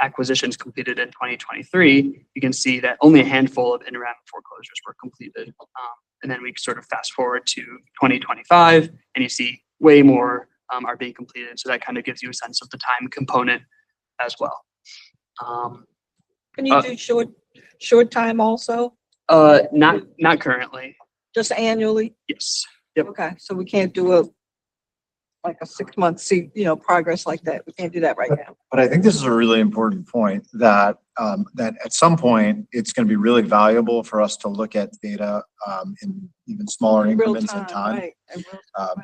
Speaker 13: acquisitions completed in 2023. You can see that only a handful of in-rem foreclosures were completed. And then we sort of fast forward to 2025, and you see way more are being completed. So that kind of gives you a sense of the time component as well.
Speaker 2: Can you do short time also?
Speaker 13: Not currently.
Speaker 2: Just annually?
Speaker 13: Yes. Yep.
Speaker 2: Okay, so we can't do a 6-month, progress like that. We can't do that right now.
Speaker 1: But I think this is a really important point that that at some point it's going to be really valuable for us to look at data in even smaller increments of time.
Speaker 2: Right.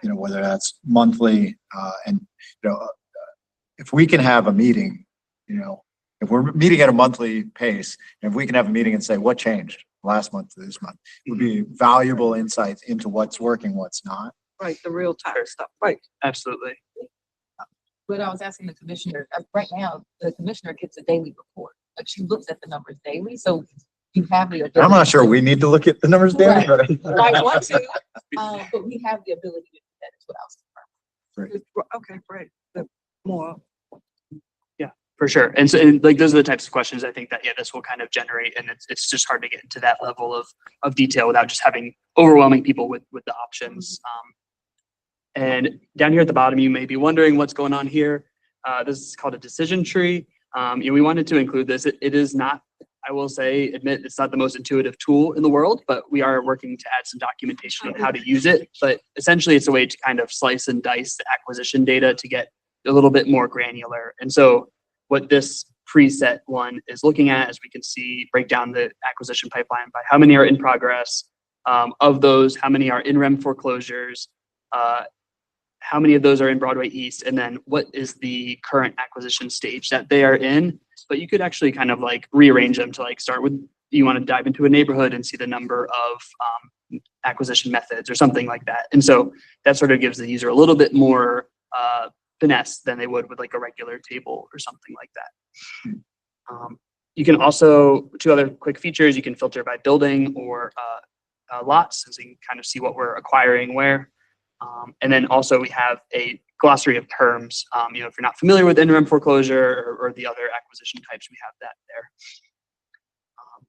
Speaker 1: Whether that's monthly, and if we can have a meeting, if we're meeting at a monthly pace, and if we can have a meeting and say what changed last month to this month, it would be valuable insights into what's working, what's not.
Speaker 2: Right, the real time stuff. Right.
Speaker 13: Absolutely.
Speaker 5: But I was asking the commissioner, right now, the commissioner gets a daily report. Like, she looks at the numbers daily, so you have the ability.
Speaker 1: I'm not sure we need to look at the numbers daily, but
Speaker 5: I want to, but we have the ability to do that, is what I was confirming.
Speaker 2: Okay, great. The more.
Speaker 13: Yeah, for sure. And so, like, those are the types of questions I think that, this will kind of generate, and it's just hard to get into that level of detail without just having overwhelming people with the options. And down here at the bottom, you may be wondering what's going on here. This is called a decision tree. We wanted to include this. It is not, I will admit, it's not the most intuitive tool in the world, but we are working to add some documentation on how to use it. But essentially, it's a way to kind of slice and dice the acquisition data to get a little bit more granular. And so what this preset one is looking at, as we can see, break down the acquisition pipeline by how many are in progress. Of those, how many are in-rem foreclosures, how many of those are in Broadway East, and then what is the current acquisition stage that they are in. But you could actually kind of like rearrange them to like start with, you want to dive into a neighborhood and see the number of acquisition methods or something like that. And so that sort of gives the user a little bit more finesse than they would with like a regular table or something like that. You can also, two other quick features, you can filter by building or lots, so you can kind of see what we're acquiring where. And then also we have a glossary of terms. If you're not familiar with in-rem foreclosure or the other acquisition types, we have that there.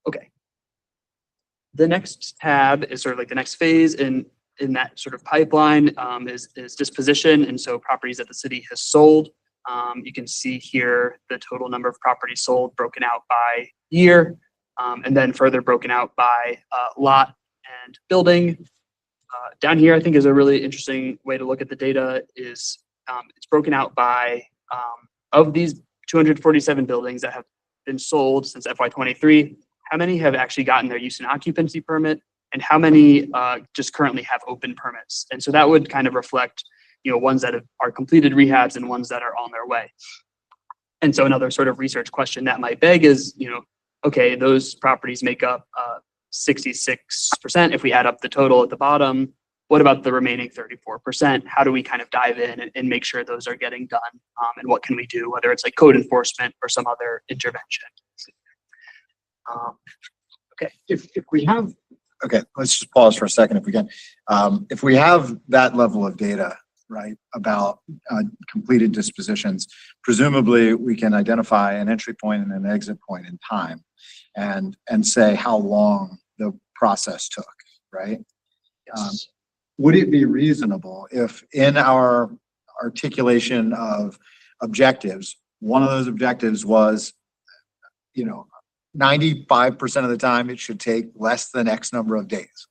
Speaker 13: Okay. The next tab is sort of like the next phase in that sort of pipeline is disposition. And so properties that the city has sold. You can see here the total number of properties sold broken out by year, and then further broken out by lot and building. Down here, I think, is a really interesting way to look at the data. Is it's broken out by of these 247 buildings that have been sold since FY23, how many have actually gotten their use and occupancy permit, and how many just currently have open permits. And so that would kind of reflect, ones that are completed rehabs and ones that are on their way. And so another sort of research question that might beg is, okay, those properties make up 66%. If we add up the total at the bottom, what about the remaining 34%? How do we kind of dive in and make sure those are getting done? And what can we do, whether it's like code enforcement or some other intervention? Okay.
Speaker 1: If we have, okay, let's just pause for a second if we can. If we have that level of data, right, about completed dispositions, presumably we can identify an entry point and an exit point in time and say how long the process took, right?
Speaker 13: Yes.
Speaker 1: Would it be reasonable if in our articulation of objectives, one of those objectives was, 95% of the time, it should take less than X number of days.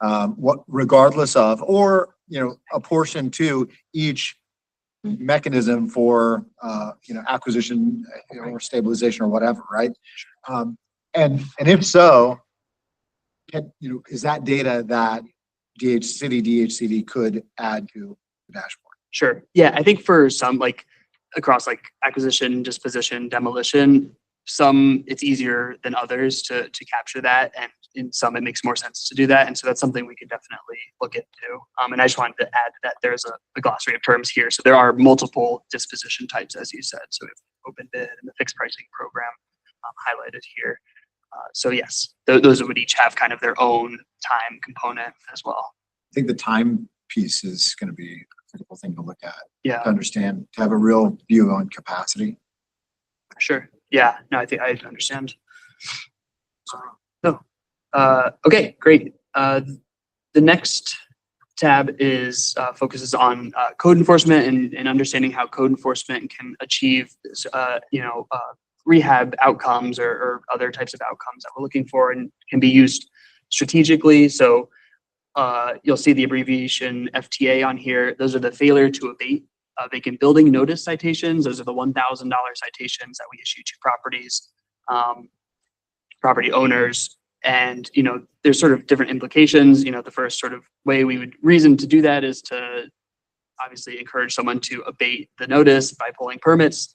Speaker 1: Regardless of, or, a portion to each mechanism for, acquisition or stabilization or whatever, right? And if so, is that data that DHCD could add to the dashboard?
Speaker 13: Sure. Yeah, I think for some, like across like acquisition, disposition, demolition, some it's easier than others to capture that, and in some it makes more sense to do that. And so that's something we could definitely look into. And I just wanted to add that there's a glossary of terms here. So there are multiple disposition types, as you said. So we have open bid and the fixed pricing program highlighted here. So yes, those would each have kind of their own time component as well.
Speaker 1: I think the time piece is going to be a critical thing to look at.
Speaker 13: Yeah.
Speaker 1: To understand, to have a real view on capacity.
Speaker 13: Sure. Yeah. No, I think I understand. Okay, great. The next tab is focuses on code enforcement and understanding how code enforcement can achieve, rehab outcomes or other types of outcomes that we're looking for and can be used strategically. So you'll see the abbreviation FTA on here. Those are the failure to abate vacant building notice citations. Those are the $1,000 citations that we issue to properties, property owners. And, there's sort of different implications. The first sort of way we would reason to do that is to obviously encourage someone to abate the notice by pulling permits.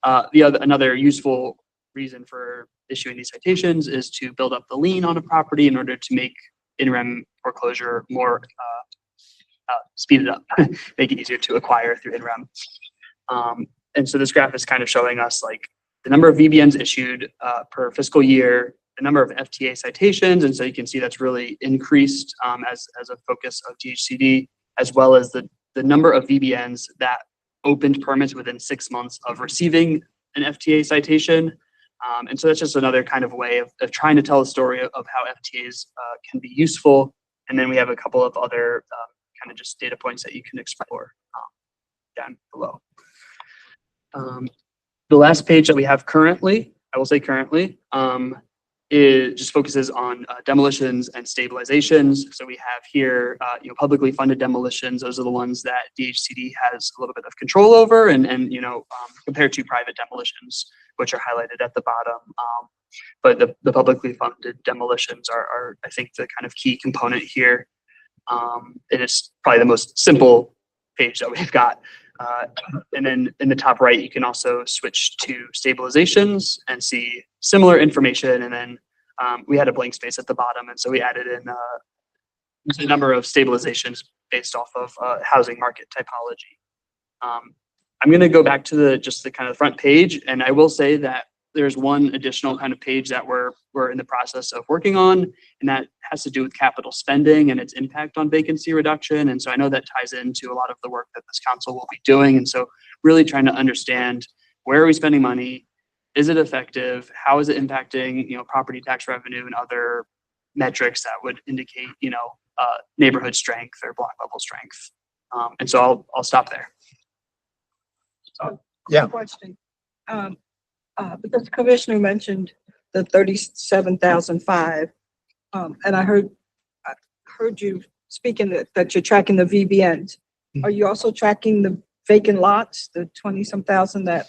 Speaker 13: Another useful reason for issuing these citations is to build up the lien on a property in order to make in rem foreclosure more speed it up, make it easier to acquire through in rem. And so this graph is kind of showing us like the number of VBNs issued per fiscal year, the number of FTA citations, and so you can see that's really increased as a focus of DHCD, as well as the number of VBNs that opened permits within 6 months of receiving an FTA citation. And so that's just another kind of way of trying to tell a story of how FTAs can be useful. And then we have a couple of other kind of just data points that you can explore down below. The last page that we have currently, I will say currently, it just focuses on demolitions and stabilizations. So we have here, publicly funded demolitions. Those are the ones that DHCD has a little bit of control over, and compared to private demolitions, which are highlighted at the bottom. But the publicly funded demolitions are, I think, the kind of key component here. And it's probably the most simple page that we've got. And then in the top right, you can also switch to stabilizations and see similar information. And then we had a blank space at the bottom. And so we added in the number of stabilizations based off of housing market typology. I'm going to go back to the kind of front page. And I will say that there's one additional kind of page that we're in the process of working on, and that has to do with capital spending and its impact on vacancy reduction. And so I know that ties into a lot of the work that this council will be doing. And so really trying to understand, where are we spending money? Is it effective? How is it impacting, property tax revenue and other metrics that would indicate, neighborhood strength or block level strength? And so I'll stop there.
Speaker 1: Yeah.
Speaker 2: Question. Because the commissioner mentioned the 37,005, and I heard you speaking that you're tracking the VBNs. Are you also tracking the vacant lots, the 20-some thousand that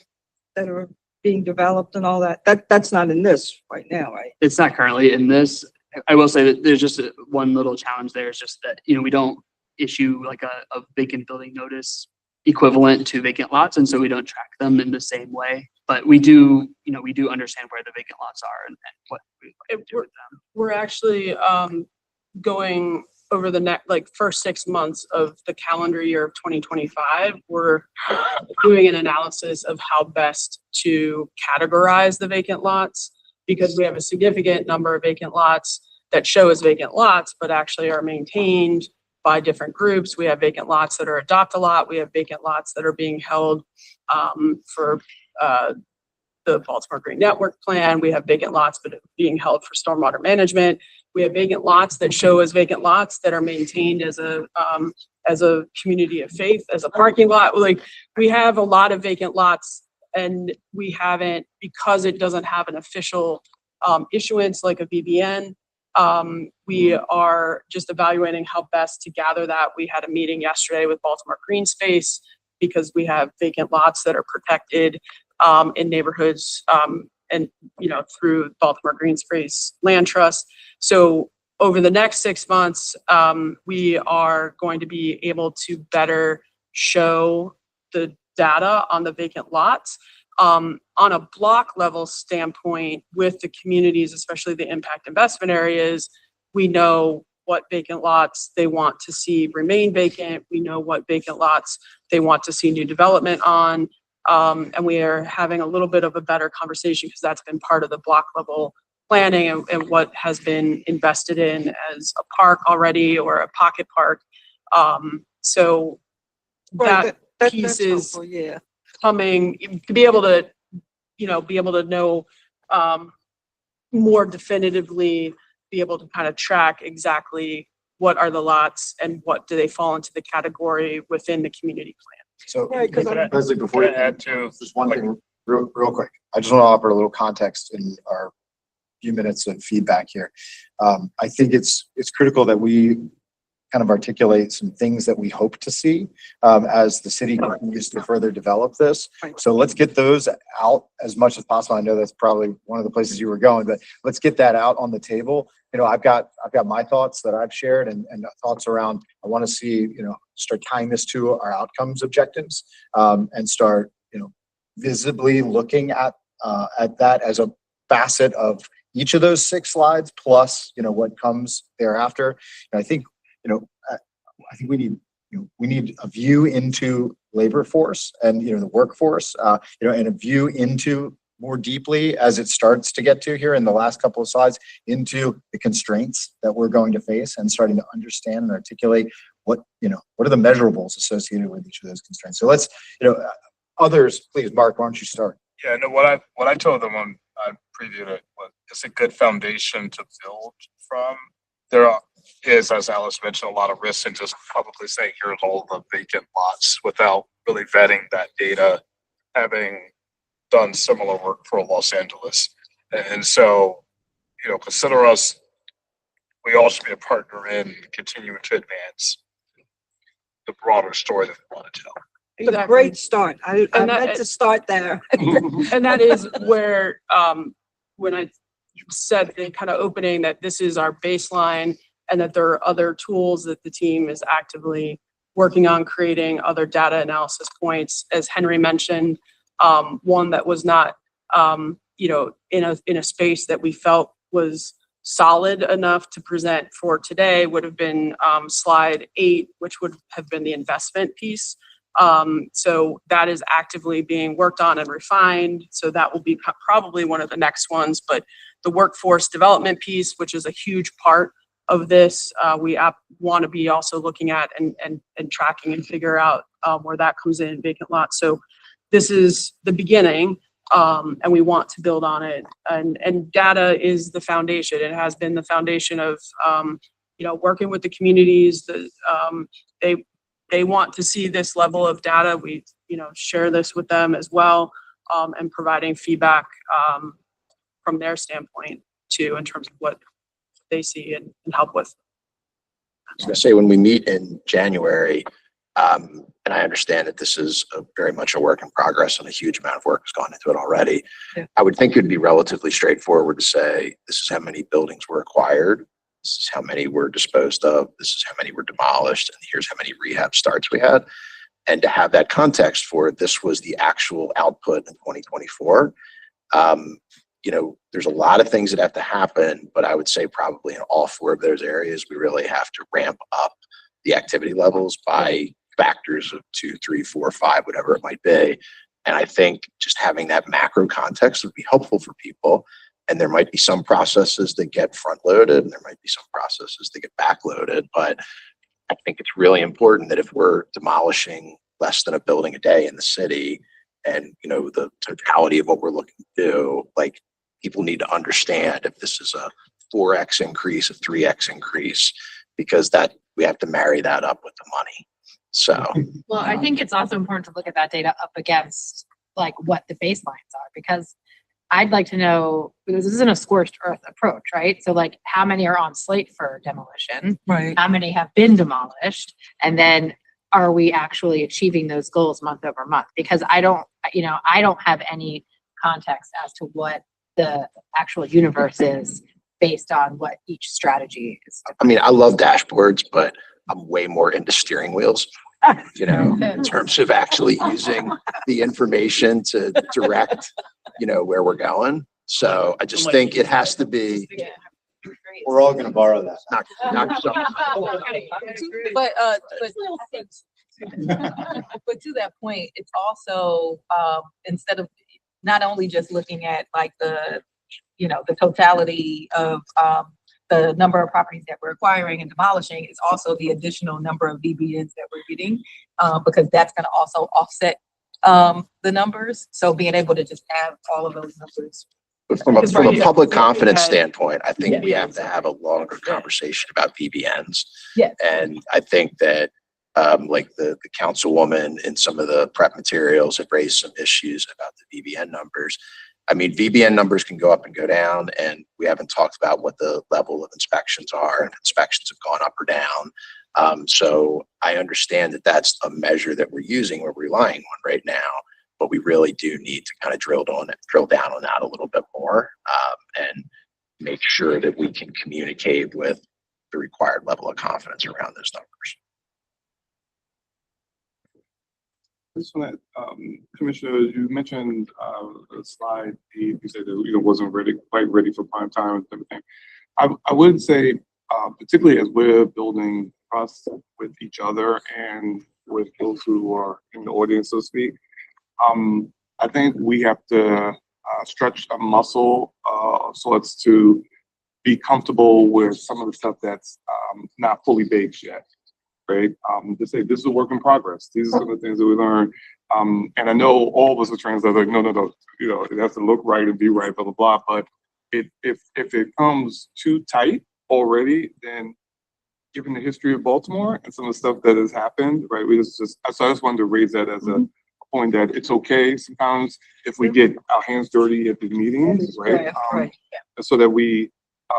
Speaker 2: are being developed and all that? That's not in this right now, right?
Speaker 13: It's not currently in this. I will say that there's just one little challenge there, is just that, we don't issue like a vacant building notice equivalent to vacant lots, and so we don't track them in the same way. But we do understand where the vacant lots are and what we like to do with them.
Speaker 3: We're actually going over the next first 6 months of the calendar year of 2025. We're doing an analysis of how best to categorize the vacant lots, because we have a significant number of vacant lots that show as vacant lots, but actually are maintained by different groups. We have vacant lots that are adopt-a-lot. We have vacant lots that are being held for the Baltimore Green Network Plan. We have vacant lots but being held for stormwater management. We have vacant lots that show as vacant lots that are maintained as a community of faith, as a parking lot. We have a lot of vacant lots and we haven't, because it doesn't have an official issuance like a BBN. We are just evaluating how best to gather that. We had a meeting yesterday with Baltimore Green Space because we have vacant lots that are protected in neighborhoods and, through Baltimore Green Space Land Trust. So over the next 6 months, we are going to be able to better show the data on the vacant lots. On a block level standpoint with the communities, especially the impact investment areas, we know what vacant lots they want to see remain vacant. We know what vacant lots they want to see new development on. And we are having a little bit of a better conversation because that's been part of the block level planning and what has been invested in as a park already or a pocket park. So that piece
Speaker 2: that's
Speaker 3: is
Speaker 2: helpful, yeah.
Speaker 3: coming to be able to, know more definitively, be able to kind of track exactly what are the lots and what do they fall into the category within the community plan.
Speaker 1: So,
Speaker 2: Right, 'cause I'm-
Speaker 1: Leslie, before you
Speaker 9: add to
Speaker 1: just one thing real quick. I just want to offer a little context in our few minutes of feedback here. I think it's critical that we kind of articulate some things that we hope to see as the city continues to further develop this. So let's get those out as much as possible. I know that's probably one of the places you were going, but let's get that out on the table. I've got my thoughts that I've shared and thoughts around, I want to see, start tying this to our outcomes objectives and start, visibly looking at that as a facet of each of those 6 slides, plus, what comes thereafter. And I think we need a view into labor force and, the workforce, and a view into more deeply as it starts to get to here in the last couple of slides into the constraints that we're going to face and starting to understand and articulate what are the measurables associated with each of those constraints. So let's, others, please, Mark, why don't you start?
Speaker 9: Yeah, no, what I told them when I previewed it was it's a good foundation to build from. There is, as Alice mentioned, a lot of risks in just publicly saying here's all the vacant lots without really vetting that data, having done similar work for Los Angeles. And so, consider us, we all should be a partner in continuing to advance the broader story that we want to tell.
Speaker 2: It's a great start. I meant to start there.
Speaker 3: And that is where, when I said in kind of opening that this is our baseline and that there are other tools that the team is actively working on creating, other data analysis points, as Henry mentioned, one that was not, in a space that we felt was solid enough to present for today would have been slide 8, which would have been the investment piece. So that is actively being worked on and refined. So that will be probably one of the next ones, but the workforce development piece, which is a huge part of this, we want to be also looking at and tracking and figure out where that comes in vacant lots. So this is the beginning, and we want to build on it. And data is the foundation. It has been the foundation of, working with the communities. They want to see this level of data. We, share this with them as well, and providing feedback from their standpoint too, in terms of what they see and help with.
Speaker 12: I was going to say, when we meet in January, and I understand that this is very much a work in progress and a huge amount of work has gone into it already.
Speaker 2: Yeah.
Speaker 12: I would think it would be relatively straightforward to say, this is how many buildings were acquired. This is how many were disposed of. This is how many were demolished. And here's how many rehab starts we had. And to have that context for this was the actual output in 2024. There's a lot of things that have to happen, but I would say probably in all 4 of those areas, we really have to ramp up the activity levels by factors of 2, 3, 4, 5, whatever it might be. And I think just having that macro context would be helpful for people. And there might be some processes that get front loaded and there might be some processes that get back loaded. But I think it's really important that if we're demolishing less than a building a day in the city and, the totality of what we're looking to do, like, people need to understand if this is a 4x increase, a 3x increase, because that we have to marry that up with the money. So,
Speaker 10: Well, I think it's also important to look at that data up against like what the baselines are, because I'd like to know, because this isn't a scorched earth approach, right? So like, how many are on slate for demolition?
Speaker 2: Right.
Speaker 10: How many have been demolished? And then are we actually achieving those goals month over month? Because I don't have any context as to what the actual universe is based on what each strategy is.
Speaker 12: I mean, I love dashboards, but I'm way more into steering wheels, in terms of actually using the information to direct, where we're going. So I just think it has to be.
Speaker 1: We're all gonna borrow that.
Speaker 12: Not some-
Speaker 5: But but to that point, it's also, instead of not only just looking at like the totality of, the number of properties that we're acquiring and demolishing, it's also the additional number of VBNs that we're getting, because that's gonna also offset, the numbers. So being able to just have all of those numbers.
Speaker 12: But from a public confidence standpoint, I think
Speaker 5: Yeah.
Speaker 12: we have to have a longer conversation about VBNs.
Speaker 5: Yes.
Speaker 12: And I think that, like the councilwoman in some of the prep materials have raised some issues about the VBN numbers. I mean, VBN numbers can go up and go down, and we haven't talked about what the level of inspections are, and inspections have gone up or down. So I understand that that's a measure that we're using, we're relying on right now, but we really do need to kind of drill down on that a little bit more, and make sure that we can communicate with the required level of confidence around those numbers.
Speaker 4: Just on that, Commissioner, you mentioned a slide, you said that wasn't quite ready for prime time and everything. I would say, particularly as we're building trust with each other and with those who are in the audience, so to speak, I think we have to stretch a muscle of sorts to be comfortable with some of the stuff that's not fully baked yet. Right? To say this is a work in progress. These are some of the things that we learned. And I know all of us are trained like, no, it has to look right and be right, blah, blah, blah. But if it comes too tight already, then given the history of Baltimore and some of the stuff that has happened, right? So I just wanted to raise that as a point that it's okay sometimes if we get our hands dirty at the meetings, right? So that we,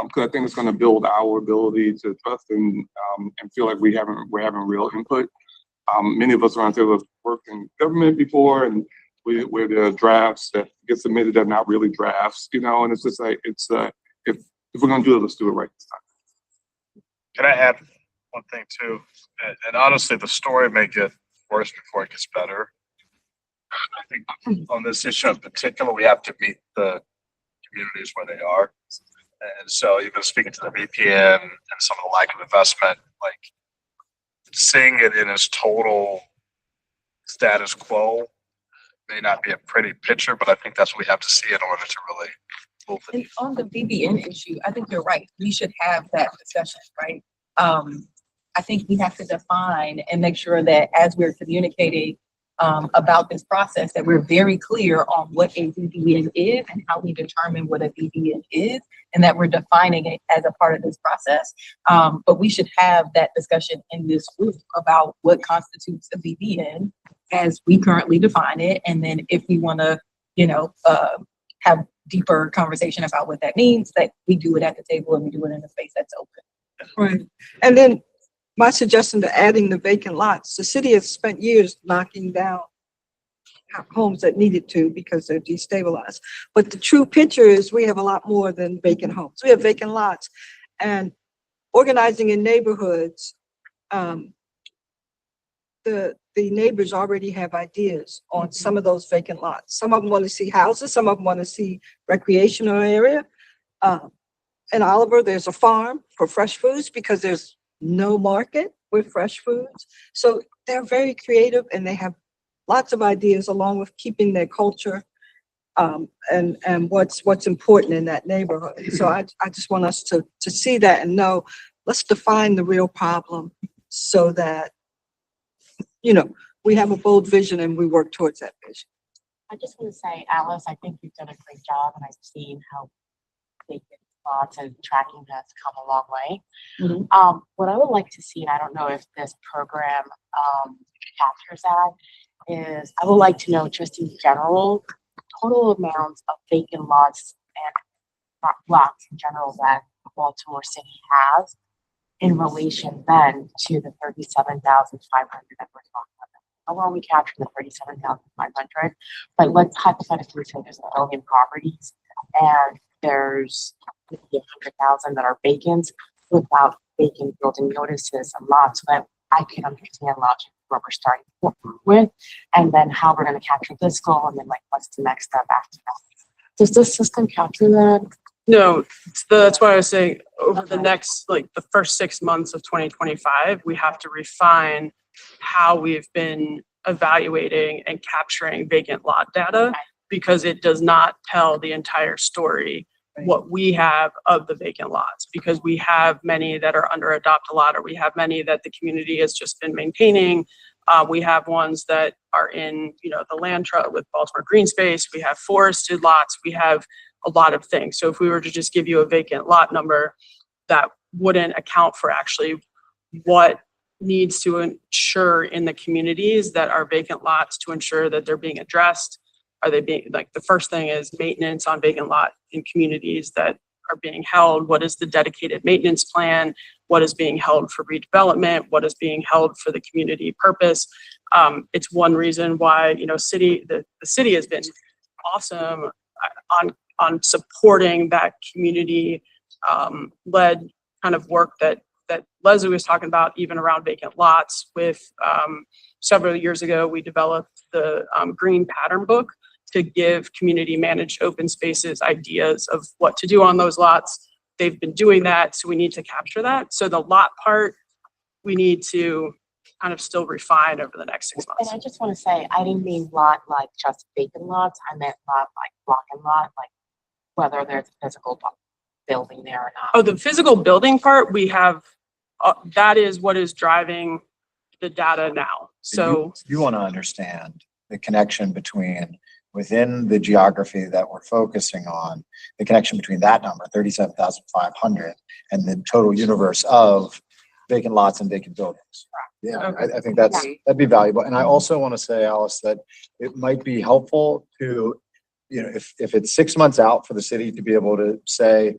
Speaker 4: because I think it's going to build our ability to trust and feel like we're having real input. Many of us around here have worked in government before, and where there are drafts that get submitted that are not really drafts, and it's just like if we're going to do it, let's do it right this time.
Speaker 9: Can I add one thing too? And honestly, the story may get worse before it gets better. I think on this issue in particular, we have to meet the communities where they are. And so even speaking to the VPN and some of the lack of investment, like seeing it in its total status quo may not be a pretty picture, but I think that's what we have to see in order to really move the
Speaker 5: And on the VBN issue, I think you're right. We should have that discussion, right? I think we have to define and make sure that as we're communicating about this process, that we're very clear on what a VBN is and how we determine what a VBN is, and that we're defining it as a part of this process. But we should have that discussion in this group about what constitutes a VBN as we currently define it. And then if we want to, have deeper conversation about what that means, that we do it at the table and we do it in a space that's open.
Speaker 2: Right. And then my suggestion to adding the vacant lots, the city has spent years knocking down homes that needed to because they're destabilized. But the true picture is we have a lot more than vacant homes. We have vacant lots, and organizing in neighborhoods, the neighbors already have ideas on some of those vacant lots. Some of them want to see houses, some of them want to see recreational area. In Oliver, there's a farm for fresh foods because there's no market with fresh foods. So they're very creative and they have lots of ideas along with keeping their culture and what's important in that neighborhood. So I just want us to see that and know, let's define the real problem so that, we have a bold vision and we work towards that vision.
Speaker 8: I just want to say, Alice, I think you've done a great job, and I've seen how vacant lots and tracking has come a long way. What I would like to see, and I don't know if this program captures that, is I would like to know just in general, total amounts of vacant lots and lots in general that Baltimore City has in relation then to the 37,500 that we're talking about. How are we capturing the 37,500? But let's hypothetically say there's a million properties and there's maybe 100,000 that are vacant without vacant building notices and lots, so that I can understand logic where we're starting with, and then how we're going to capture this goal, and then like what's the next step after that. Does the system capture that?
Speaker 3: No, that's why I was saying over the next, like the first 6 months of 2025, we have to refine how we've been evaluating and capturing vacant lot data, because it does not tell the entire story what we have of the vacant lots, because we have many that are under adopt a lot, or we have many that the community has just been maintaining. We have ones that are in, the land trust with Baltimore Green Space. We have forested lots. We have a lot of things. So if we were to just give you a vacant lot number, that wouldn't account for actually what needs to ensure in the communities that are vacant lots to ensure that they're being addressed. Are they being, like, the first thing is maintenance on vacant lot in communities that are being held. What is the dedicated maintenance plan? What is being held for redevelopment? What is being held for the community purpose? It's one reason why, the city has been awesome on supporting that community led kind of work that Leslie was talking about, even around vacant lots. With several years ago, we developed the Green Pattern Book to give community managed open spaces ideas of what to do on those lots. They've been doing that, so we need to capture that. So the lot part, we need to kind of still refine over the next 6 months.
Speaker 8: And I just want to say, I didn't mean lot like just vacant lots. I meant lot like block and lot, like whether there's a physical building there or not.
Speaker 3: Oh, the physical building part, we have, that is what is driving the data now. So
Speaker 1: you want to understand the connection between, within the geography that we're focusing on, the connection between that number, 37,500, and the total universe of vacant lots and vacant buildings. Yeah, I think that'd be valuable. And I also want to say, Alice, that it might be helpful to, if it's 6 months out for the city to be able to say,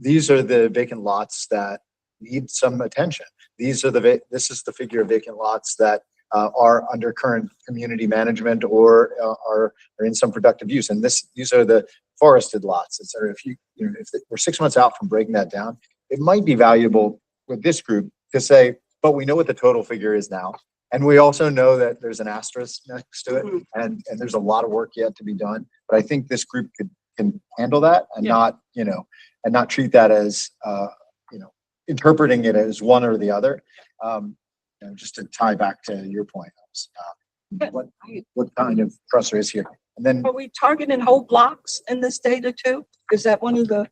Speaker 1: these are the vacant lots that need some attention. This is the figure of vacant lots that are under current community management or are in some productive use. And these are the forested lots. It's sort of, if we're 6 months out from breaking that down, it might be valuable with this group to say, but we know what the total figure is now. And we also know that there's an asterisk next to it, and there's a lot of work yet to be done. But I think this group can handle that and not treat that as, interpreting it as one or the other. Just to tie back to your point, what kind of trust there is here. And then,
Speaker 2: Are we targeting whole blocks in this data too? Is that one of the?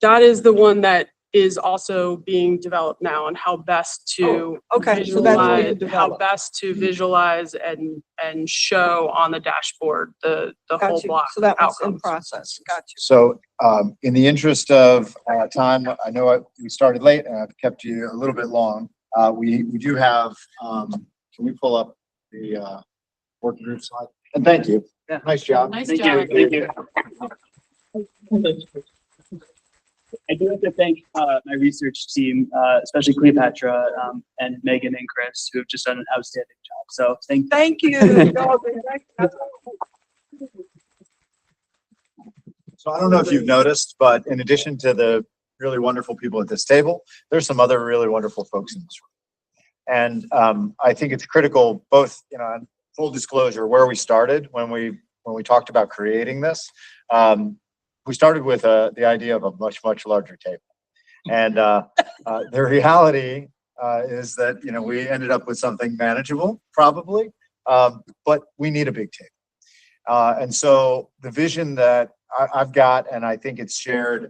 Speaker 3: that is the one that is also being developed now, and how best to
Speaker 2: Okay, so that's what you
Speaker 3: visualize, how
Speaker 2: developed.
Speaker 3: best to visualize and show on the dashboard the whole
Speaker 2: Got you.
Speaker 3: block
Speaker 2: So that was in
Speaker 3: outcomes.
Speaker 2: process. Got you.
Speaker 1: so in the interest of time, I know we started late and I've kept you a little bit long. We do have, can we pull up the working group slide? And thank you.
Speaker 13: Yeah.
Speaker 1: Nice job.
Speaker 8: Nice
Speaker 13: Thank
Speaker 8: job.
Speaker 13: you. I do have to thank my research team, especially Cleopatra and Megan and Chris, who have just done an outstanding job. So
Speaker 2: Thank you.
Speaker 1: So I don't know if you've noticed, but in addition to the really wonderful people at this table, there's some other really wonderful folks in this room. And I think it's critical, both, and full disclosure, where we started when we talked about creating this. We started with the idea of a much, much larger table. And the reality is that, we ended up with something manageable, probably, but we need a big table. And so the vision that I've got, and I think it's shared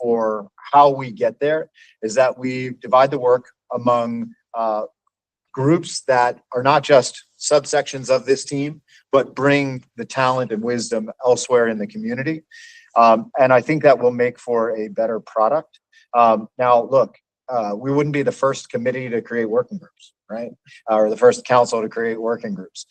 Speaker 1: for how we get there, is that we divide the work among groups that are not just subsections of this team, but bring the talent and wisdom elsewhere in the community. And I think that will make for a better product. Now, look, we wouldn't be the first committee to create working groups, right? Or the first council to create working groups.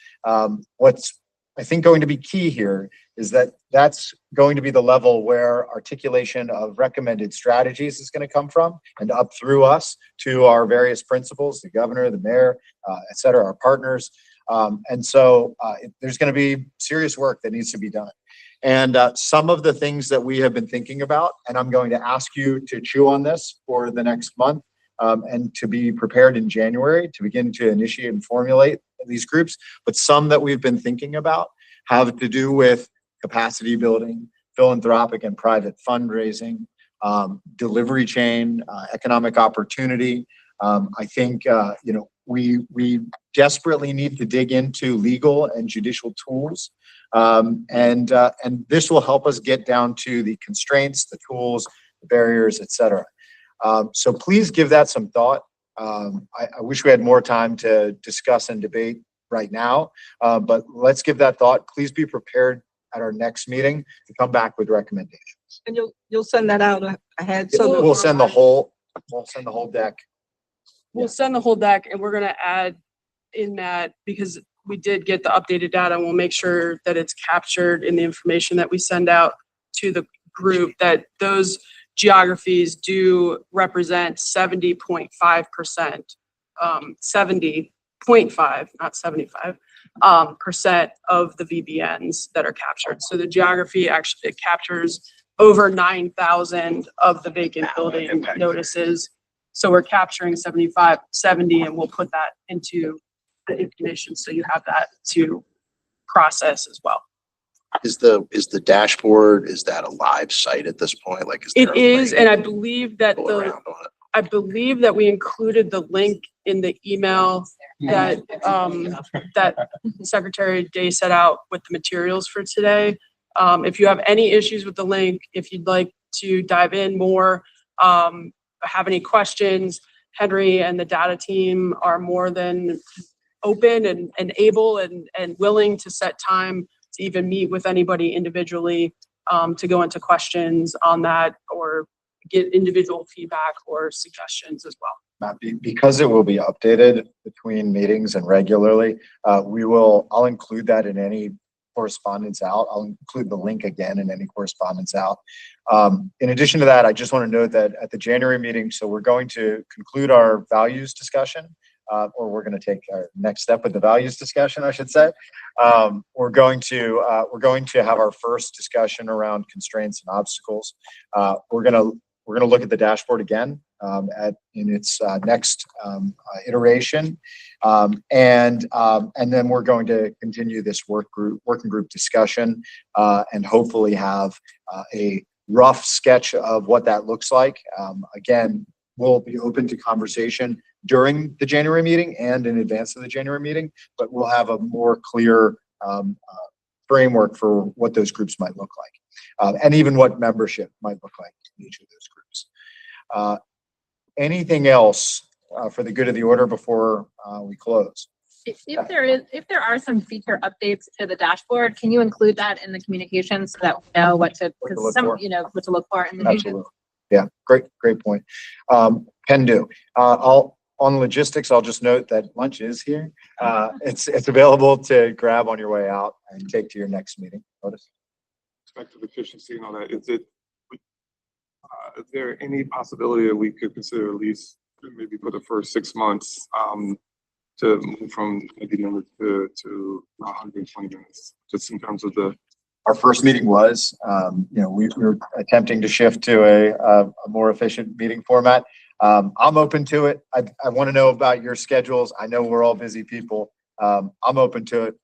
Speaker 1: What's I think going to be key here is that that's going to be the level where articulation of recommended strategies is going to come from and up through us to our various principals, the governor, the mayor, et cetera, our partners. And so there's going to be serious work that needs to be done. And some of the things that we have been thinking about, and I'm going to ask you to chew on this for the next month and to be prepared in January to begin to initiate and formulate these groups. But some that we've been thinking about have to do with capacity building, philanthropic and private fundraising, delivery chain, economic opportunity. I think, we desperately need to dig into legal and judicial tools. And this will help us get down to the constraints, the tools, the barriers, et cetera. So please give that some thought. I wish we had more time to discuss and debate right now, but let's give that thought. Please be prepared at our next meeting to come back with recommendations.
Speaker 2: And you'll send that out ahead. So that
Speaker 1: We'll send the whole deck.
Speaker 3: We'll send the whole deck, and we're gonna add in that, because we did get the updated data, and we'll make sure that it's captured in the information that we send out to the group, that those geographies do represent 70.5%, 70.5, not 75, percent of the VBNs that are captured. So the geography actually captures over 9,000 of the vacant building notices. So we're capturing 70, and we'll put that into the information so you have that to process as well.
Speaker 12: Is the dashboard, is that a live site at this point? Like, is there
Speaker 3: It
Speaker 12: a
Speaker 3: is,
Speaker 12: link
Speaker 3: and I believe that
Speaker 12: to go around on it?
Speaker 3: I believe that we included the link in the email that that Secretary Day set out with the materials for today. If you have any issues with the link, if you'd like to dive in more, have any questions, Henry and the data team are more than open and able and willing to set time to even meet with anybody individually to go into questions on that or get individual feedback or suggestions as well.
Speaker 1: Because it will be updated between meetings and regularly, I'll include that in any correspondence out. I'll include the link again in any correspondence out. In addition to that, I just want to note that at the January meeting, so we're going to conclude our values discussion, or we're going to take our next step with the values discussion, I should say. We're going to have our first discussion around constraints and obstacles. We're going to look at the dashboard again in its next iteration, and then we're going to continue this working group discussion, and hopefully have a rough sketch of what that looks like. Again, we'll be open to conversation during the January meeting and in advance of the January meeting, but we'll have a more clear framework for what those groups might look like, and even what membership might look like in each of those groups. Anything else for the good of the order before we close?
Speaker 10: If there are some feature updates to the dashboard, can you include that in the communication so that we know what to
Speaker 1: look for.
Speaker 10: what to look for in the future?
Speaker 1: Absolutely. Yeah, great point. Can do. On logistics, I'll just note that lunch is here. It's available to grab on your way out and take to your next meeting. Otis?
Speaker 4: Effective efficiency and all that, is there any possibility that we could consider at least maybe for the first 6 months to move from 90 minutes to 120 minutes, just in terms of
Speaker 1: our first meeting was, we were attempting to shift to a more efficient meeting format. I'm open to it. I want to know about your schedules. I know we're all busy people. I'm open to it.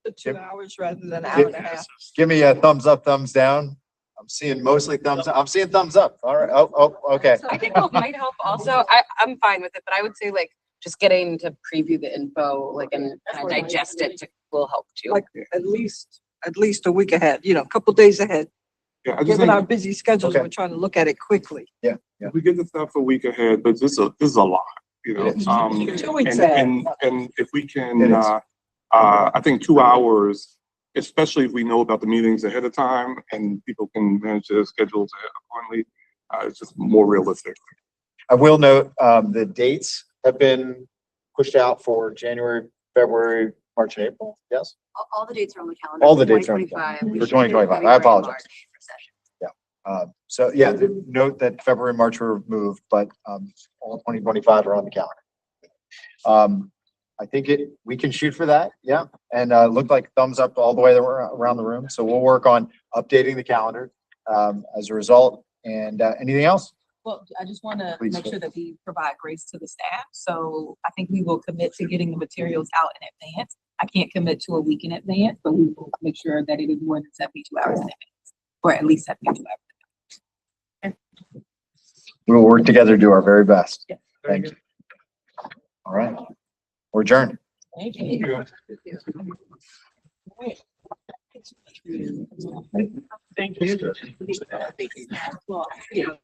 Speaker 2: The 2 hours rather than an hour and a half.
Speaker 1: Give me a thumbs up, thumbs down. I'm seeing mostly thumbs up. I'm seeing thumbs up. All right. Oh, okay.
Speaker 11: I think what might help also, I'm fine with it, but I would say like just getting to preview the info, like, and kind of digest it will help too.
Speaker 2: Like at least a week ahead, a couple days ahead.
Speaker 4: Yeah, I just
Speaker 2: Given
Speaker 4: think
Speaker 2: our busy schedules,
Speaker 1: Okay.
Speaker 2: we're trying to look at it quickly.
Speaker 1: Yeah.
Speaker 4: if we get the stuff a week ahead, but this is a lot,
Speaker 1: It is.
Speaker 2: 2 weeks
Speaker 4: and,
Speaker 2: ahead.
Speaker 4: and if we
Speaker 1: It
Speaker 4: can,
Speaker 1: is.
Speaker 4: I think 2 hours, especially if we know about the meetings ahead of time and people can manage their schedules accordingly, it's just more realistic.
Speaker 1: I will note, the dates have been pushed out for January, February, March, and April. Yes?
Speaker 11: All the dates are on the calendar.
Speaker 1: All
Speaker 11: for
Speaker 1: the dates are on the
Speaker 11: 2025.
Speaker 1: calendar
Speaker 11: We
Speaker 1: for
Speaker 11: should get
Speaker 1: 2025. I
Speaker 11: February and
Speaker 1: apologize.
Speaker 11: March for session.
Speaker 1: So yeah, note that February and March were moved, but, all 2025 are on the calendar. I think we can shoot for that. Yeah. And, looked like thumbs up all the way around the room. So we'll work on updating the calendar, as a result. And, anything else?
Speaker 5: Well, I just want to
Speaker 1: Please.
Speaker 5: make sure that we provide grace to the staff. So I think we will commit to getting the materials out in advance. I can't commit to a week in advance, but we will make sure that it is more than 72 hours in advance, or at least 72 hours.
Speaker 1: We will work together to do our very best.
Speaker 5: Yeah.
Speaker 1: Thank you. All right. We're adjourned.
Speaker 5: Thank you.
Speaker 3: Thank you.